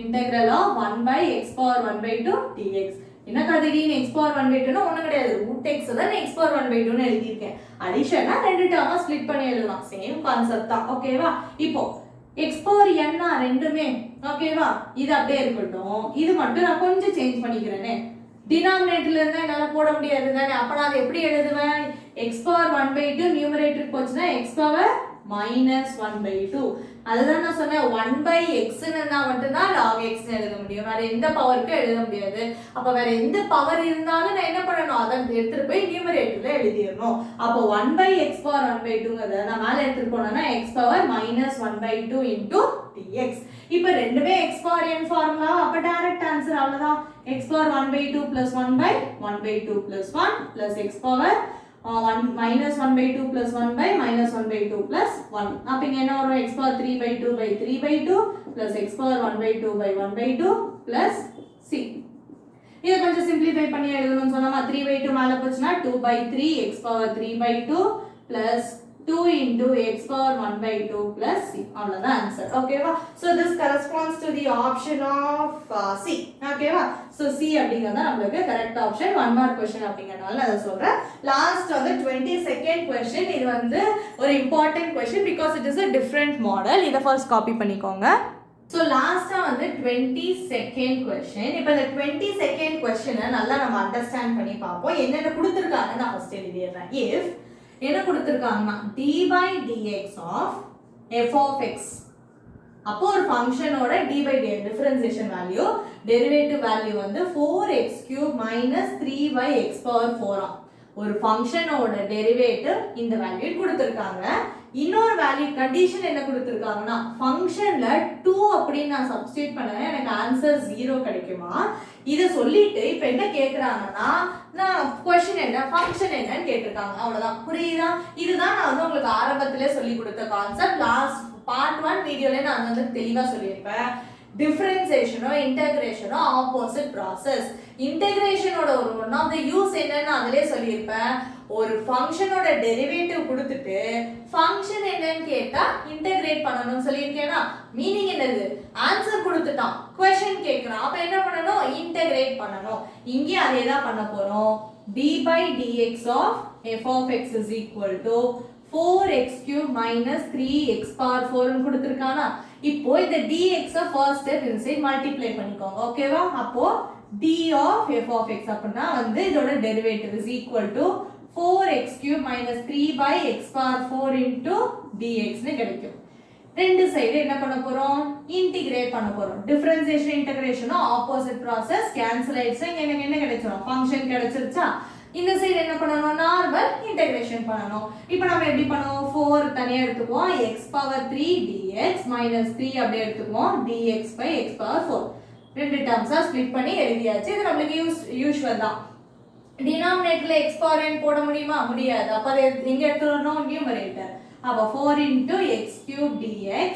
integral of 1 by x power 1 by 2 dx. என்ன கதிரின் x power 1 by 2 னா ஒண்ணும் கிடையாது. root x தான் x power 1 by 2 னு எழுதி இருக்கேன். அடிஷனா ரெண்டு டேர்மா ஸ்ப்ளிட் பண்ணி எழுதலாம். சேம் கான்செப்ட் தான். ஓகேவா? இப்போ x power n னா ரெண்டுமே ஓகேவா? இது அப்படியே இருக்கட்டும். இது மட்டும் நான் கொஞ்சம் சேஞ்ச் பண்ணிக்கிறேனே. டினாமினேட்டர்ல இருந்தா என்னால போட முடியாது தானே. அப்ப நான் அதை எப்படி எழுதுவேன்? x power 1 by 2 நியூமரேட்டருக்கு போச்சுனா x power minus 1 by 2. அதுதான் நான் சொன்னேன் 1 by x ன்னா மட்டும் தான் log x ன்னு எழுத முடியும். வேற எந்த பவருக்கு எழுத முடியாது. அப்ப வேற எந்த பவர் இருந்தாலும் நான் என்ன பண்ணனும்? அத எடுத்துட்டு போய் நியூமரேட்டர்ல எழுதிரணும். அப்ப 1 by x power 1 by 2 ங்கறத நான் மேல எடுத்துட்டு போனேன்னா x power minus 1 by 2 into dx. இப்போ ரெண்டுமே x power n ஃபார்முலா. அப்ப டைரக்ட் ஆன்சர் அவ்வளவுதான். x power 1 by 2 plus 1 by 1 by 2 plus 1 plus x power 1 minus 1 by 2 plus 1 by minus 1 by 2 plus 1. அப்ப இங்க என்ன வரும்? x power 3 by 2 by 3 by 2 plus x power 1 by 2 by 1 by 2 plus c. இத கொஞ்சம் simplify பண்ணி எழுதணும்னு சொன்னோமா 3 by 2 மேல போச்சுனா 2 by 3 x power 3 by 2 plus 2 into x power 1 by 2 plus c. அவ்வளவுதான் ஆன்சர். ஓகேவா? So this corresponds to the option of c. ஓகேவா? So c அப்படிங்கறது நமக்கு கரெக்ட் ஆப்ஷன். 1 மார்க் क्वेश्चन அப்படிங்கறதால அத சொல்றேன். லாஸ்ட் வந்து 22nd question. இது வந்து ஒரு important question because it is a different model. இத ஃபர்ஸ்ட் காப்பி பண்ணிக்கோங்க. So லாஸ்டா வந்து 22nd question. இப்போ இந்த 22nd question நல்லா நம்ம அண்டர்ஸ்டாண்ட் பண்ணி பாப்போம். என்னென்ன கொடுத்திருக்காங்க நான் ஃபர்ஸ்ட் எழுதிறேன். if என்ன கொடுத்திருக்காங்கன்னா d by dx of f of x. அப்போ ஒரு ஃபங்க்ஷனோட d by dx differentiation value derivative value வந்து 4x³ minus 3 x power 4 ஆ. ஒரு ஃபங்க்ஷனோட டெரிவேட்டிவ் இந்த வேல்யூ கொடுத்திருக்காங்க. இன்னொரு வேல்யூ கண்டிஷன் என்ன கொடுத்துருக்காங்கன்னா ஃபங்க்ஷன்ல 2 அப்படின்னு நான் சப்ஸ்டிட்யூட் பண்ணேன் எனக்கு ஆன்சர் 0 கிடைக்குமா. இதை சொல்லிட்டு இப்போ என்ன கேட்குறாங்கன்னா நான் கொஸ்டின் என்ன ஃபங்க்ஷன் என்னன்னு கேட்டிருக்காங்க. அவ்வளோதான், புரியுதா? இதுதான் நான் வந்து உங்களுக்கு ஆரம்பத்திலே சொல்லி கொடுத்த கான்செப்ட். லாஸ்ட் பார்ட் 1 வீடியோல நான் வந்து தெளிவாக சொல்லியிருப்பேன். டிஃபரன்சியேஷனோ இன்டகிரேஷனோ ஆப்போசிட் ப்ராசஸ். இன்டகிரேஷனோட ஒரு ஒன் ஆஃப் த யூஸ் என்னன்னு அதிலே சொல்லியிருப்பேன். ஒரு ஃபங்க்ஷனோட டெரிவேட்டிவ் கொடுத்துட்டு ஃபங்க்ஷன் என்னன்னு கேட்டா இன்டகிரேட் பண்ணணும்னு சொல்லியிருக்கேனா. மீனிங் என்னது? ஆன்சர் கொடுத்துட்டான், கொஸ்டின் கேட்குறான், அப்ப என்ன பண்ணணும்? இன்டகிரேட் பண்ணணும். இங்கே அதே தான் பண்ண போறோம். d by dx of f of x is equal to 4x cube minus 3x power 4 ன்னு கொடுத்திருக்கானா. இப்போ இந்த dx first step inside multiply பண்ணிக்கோங்க. ஓகேவா? அப்போ d of f of x அப்படினா வந்து இதோட derivative is equal to 4x cube minus 3 by x power 4 into dx ன்னு கிடைக்கும். ரெண்டு சைடு என்ன பண்ண போறோம்? இன்டிகிரேட் பண்ண போறோம். Differentiation integration opposite process cancel ஆயிடுச்சு. எனக்கு என்ன கிடைச்சிரும்? ஃபங்க்ஷன் கிடைச்சிருச்சா. இந்த சைடு என்ன பண்ணணும்? நார்மல் இன்டகிரேஷன் பண்ணணும். இப்போ நம்ம எப்படி பண்ணுவோம்? 4 தனியா எடுத்துக்குவோம். x power 3 dx minus 3 அப்படியே எடுத்துக்குவோம். dx by x power 4 ரெண்டு டேர்ம்ஸா ஸ்ப்ளிட் பண்ணி எழுதியாச்சு. இது நமக்கு யூசுவல் தான். டினாமினேட்டர்ல x power n போட முடியுமா? முடியாது. அப்ப அதை எங்க எடுத்துறோம்? நியூமரேட்டர். அப்ப 4 into x cube dx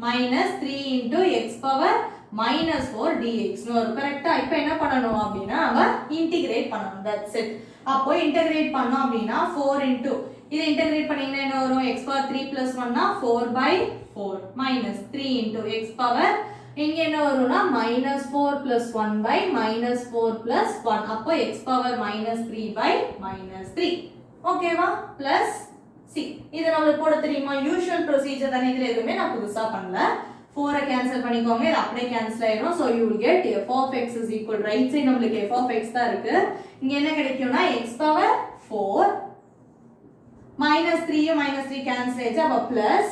minus 3 into x power minus 4 dx னு வரும். கரெக்ட்டா? இப்போ என்ன பண்ணணும் அப்படினா நம்ம இன்டிகிரேட் பண்ணணும். That's it. அப்போ இன்டகிரேட் பண்ணோம் அப்படினா 4 into இத இன்டகிரேட் பண்ணீங்கன்னா என்ன வரும்? x power 3 plus 1 னா 4 by 4 minus 3 into x power இங்க என்ன வரும்னா minus 4 plus 1 by minus 4 plus 1. அப்போ x power minus 3 by minus 3. ஓகேவா? plus c. இது நமக்கு போட தெரியுமா? யூசுவல் ப்ரொசீஜர் தானே. இதுல எதுவுமே நான் புதுசா பண்ணல. 4 கேன்சல் பண்ணிக்கோங்க. இது அப்படியே கேன்சல் ஆயிடும். so you will get f of x is equal right side நமக்கு f of x தான் இருக்கு. இங்க என்ன கிடைக்கும்னா x power 4 minus 3 minus 3 cancel ஆயிடுச்சு. அப்ப plus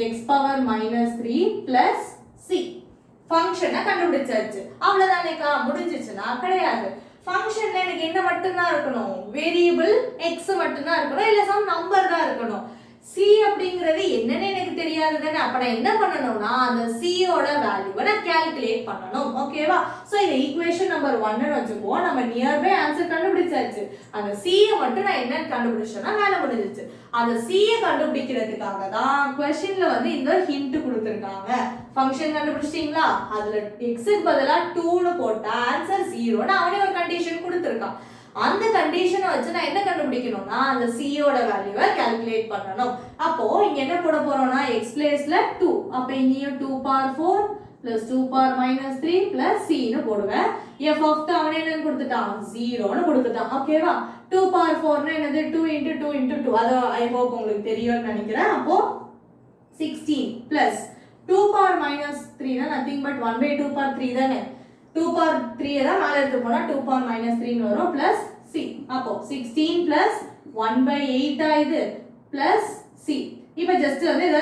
x power minus 3 plus c. ஃபங்க்ஷனை கண்டுபிடிச்சாச்சு. அவ்வளவுதானேக்கா? முடிஞ்சிச்சுனா? கிடையாது. ஃபங்க்ஷன்ல எனக்கு என்ன மட்டும் தான் இருக்கணும்? வேரியபிள் x மட்டும் தான் இருக்கணும், இல்ல சம் நம்பர் தான் இருக்கணும். c அப்படிங்கிறது என்னன்னு எனக்கு தெரியாது தானே. அப்ப நான் என்ன பண்ணணும்னா அந்த c ஓட வேல்யூவை நான் கால்குலேட் பண்ணணும். ஓகேவா? சோ இந்த ஈக்குவேஷன் நம்பர் 1 ன்னு வச்சுக்குவோம். நம்ம நியர் பை ஆன்சர் கண்டுபிடிச்சாச்சு. அந்த c மட்டும் நான் என்ன கண்டுபிடிச்சேன்னா வேலை முடிஞ்சிச்சு. அந்த c கண்டுபிடிக்கிறதுக்காக தான் क्वेश्चनல வந்து இந்த ஹிண்ட் கொடுத்திருக்காங்க. ஃபங்க்ஷன் கண்டுபிடிச்சிட்டீங்களா? அதுல x க்கு பதிலா 2 ன்னு போட்டா ஆன்சர் 0 ன்னு அவனே ஒரு கண்டிஷன் கொடுத்திருக்கான். அந்த கண்டிஷனை வச்சு நான் என்ன கண்டுபிடிக்கணும்னா அந்த c ஓட வேல்யூவை கால்குலேட் பண்ணணும். அப்போ இங்க என்ன போட போறோம்னா x பிளேஸ்ல 2. அப்ப இங்கேயும் 2 power 4 plus 2 power minus 3 plus c ன்னு போடுவேன். f of t அவனே என்ன கொடுத்துட்டான்? 0 ன்னு கொடுத்துட்டான். ஓகேவா? 2 power 4 னா என்னது? 2 into 2 into 2. அது ஐ ஹோப் உங்களுக்கு தெரியும்னு நினைக்கிறேன். அப்போ 16 plus 2 power minus 3 னா nothing but 1 by 2 power 3 தானே. 2 power 3 தான் மேல எடுத்து போனா 2 power minus 3 ன்னு வரும் plus c. அப்போ 16 plus 1 by 8 ஆ இது plus c. இப்போ ஜஸ்ட் வந்து இத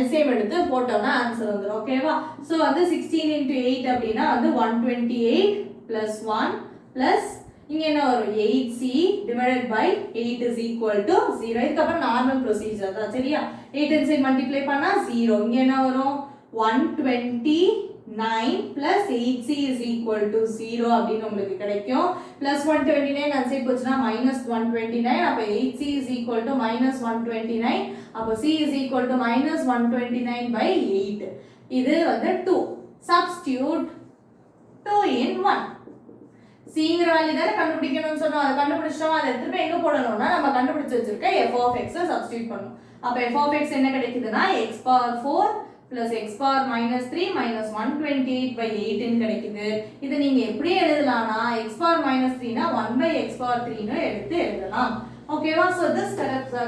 LCM எடுத்து போட்டோம்னா ஆன்சர் வந்துரும். ஓகேவா? சோ வந்து 16 into 8 அப்படினா வந்து 128 plus 1 plus இங்க என்ன வரும்? 8c divided by 8 is equal to 0. இதுக்கு அப்புறம் நார்மல் ப்ரொசீஜர் தான். சரியா? 8 inside மல்டிப்ளை பண்ணா 0. இங்க என்ன வரும்? 129 plus 8c is equal to 0 அப்படின்னு உங்களுக்கு கிடைக்கும். plus 129 அன்சைட் போச்சுனா minus 129. அப்ப 8c is equal to minus 129. அப்ப c is equal to minus 129 by 8. இது வந்து 2. Substitute 2 in 1. cங்கிற வேல்யூ தான கண்டுபிடிக்கணும்னு சொன்னோம். அதை கண்டுபிடிச்சோம். அதை திரும்ப எங்க போடணும்னா நம்ம கண்டுபிடிச்சு வச்சிருக்க f of x சப்ஸ்டிட்யூட் பண்ணனும். அப்ப f of x என்ன கிடைக்குதுன்னா x power 4 plus x power minus 3 minus 128 by 8 ன்னு கிடைக்குது. இது நீங்க எப்படி எழுதலாம்னா x power minus 3 னா 1 by x power 3 ன்னு எடுத்து எழுதலாம். ஓகேவா? so this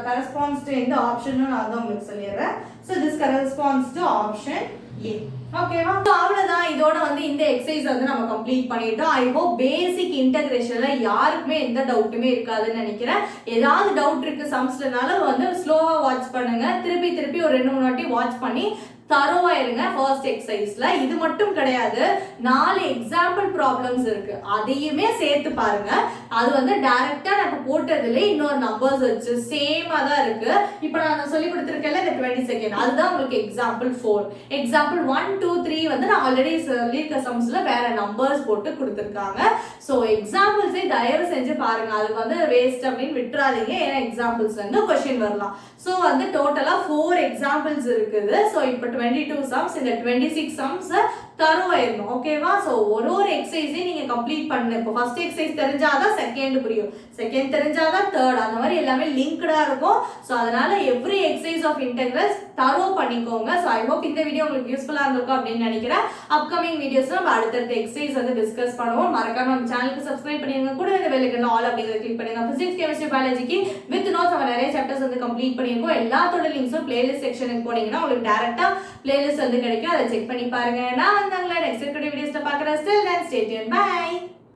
corresponds to இந்த ஆப்ஷன் நான் அத உங்களுக்கு சொல்லிறேன். so this corresponds to option A. ஓகேவா? so அவ்வளவுதான். இதோட வந்து இந்த எக்சர்சைஸ் வந்து நம்ம கம்ப்ளீட் பண்ணிட்டோம். ஐ ஹோப் பேசிக் இன்டகிரேஷன்ல யாருக்குமே எந்த டவுட்டுமே இருக்காதுன்னு நினைக்கிறேன். ஏதாவது டவுட் இருக்கு சம்ஸ்லனால வந்து ஸ்லோவா வாட்ச் பண்ணுங்க. திருப்பி ஒரு 2-3 வாட்டி வாட்ச் பண்ணி தரோவா இருங்க ஃபர்ஸ்ட் எக்ஸசைஸ்ல. இது மட்டும் கிடையாது, 4 எக்ஸாம்பிள் ப்ராப்ளம்ஸ் இருக்கு, அதையுமே சேர்த்து பாருங்க. அது வந்து டைரக்டா நான் போட்டதுல இன்னொரு நம்பர்ஸ் வச்சு சேமா தான் இருக்கு. இப்போ நான் சொல்லி கொடுத்திருக்கேன்ல இந்த 20 செகண்ட், அதுதான் உங்களுக்கு எக்ஸாம்பிள் 4. எக்ஸாம்பிள் 1 2 3 வந்து நான் ஆல்ரெடி சொல்லியிருக்க சம்ஸ்ல வேற நம்பர்ஸ் போட்டு கொடுத்துருக்காங்க. ஸோ எக்ஸாம்பிள்ஸே தயவு செஞ்சு பாருங்க, அது வந்து வேஸ்ட் அப்படின்னு விட்டுறாதீங்க. ஏன்னா எக்ஸாம்பிள்ஸ்ல இருந்து கொஸ்டின் வரலாம். ஸோ வந்து டோட்டலா 4 எக்ஸாம்பிள்ஸ் இருக்குது. ஸோ இப்போ 22 சம்ஸ், இந்த 26 சம்ஸ் தருவாயிருக்கும். ஓகேவா? ஸோ ஒரு எக்ஸசைஸையும் நீங்க கம்ப்ளீட் பண்ணு. இப்போ ஃபர்ஸ்ட் எக்ஸசைஸ் தெரிஞ்சாதான் செகண்ட் புரியும், செகண்ட் தெரிஞ்சாதான் தேர்ட், அந்த மாதிரி எல்லாமே லிங்க்டா இருக்கும். ஸோ அதனால எவ்ரி எக்ஸசைஸ் ஆஃப் இன்டெகிரல்ஸ் தரோ பண்ணிக்கோங்க. ஸோ ஐ ஹோப் இந்த வீடியோ உங்களுக்கு யூஸ்ஃபுல்லா இருந்திருக்கும் அப்படின்னு நினைக்கிறேன். அப்கமிங் வீடியோஸ்ல நம்ம அடுத்தடுத்த எக்ஸசைஸ் வந்து டிஸ்கஸ் பண்ணுவோம். மறக்காம நம்ம சேனலுக்கு சப்ஸ்கிரைப் பண்ணிருங்க. கூட இந்த பெல் ஐகான் ஆல் அப்படிங்கறத கிளிக் பண்ணுங்க. பிசிக்ஸ், கெமிஸ்ட்ரி, பயாலஜிக்கு வித் நோட்ஸ் நம்ம நிறைய சாப்டர்ஸ் வந்து கம்ப்ளீட் பண்ணிருக்கோம். எல்லாத்தோட லிங்க்ஸும் பிளேலிஸ்ட் செக்ஷனுக்கு போனீங்கன்னா உங்களுக்கு டைரக்டா பிளேலிஸ்ட் வந்து கிடைக்கும். அதை செக் பண்ணி பாருங்க. நான் வந்து உங்களை நெக்ஸ்ட் வீடியோஸ்ல பார்க்குறேன். Still then stay tuned. Bye.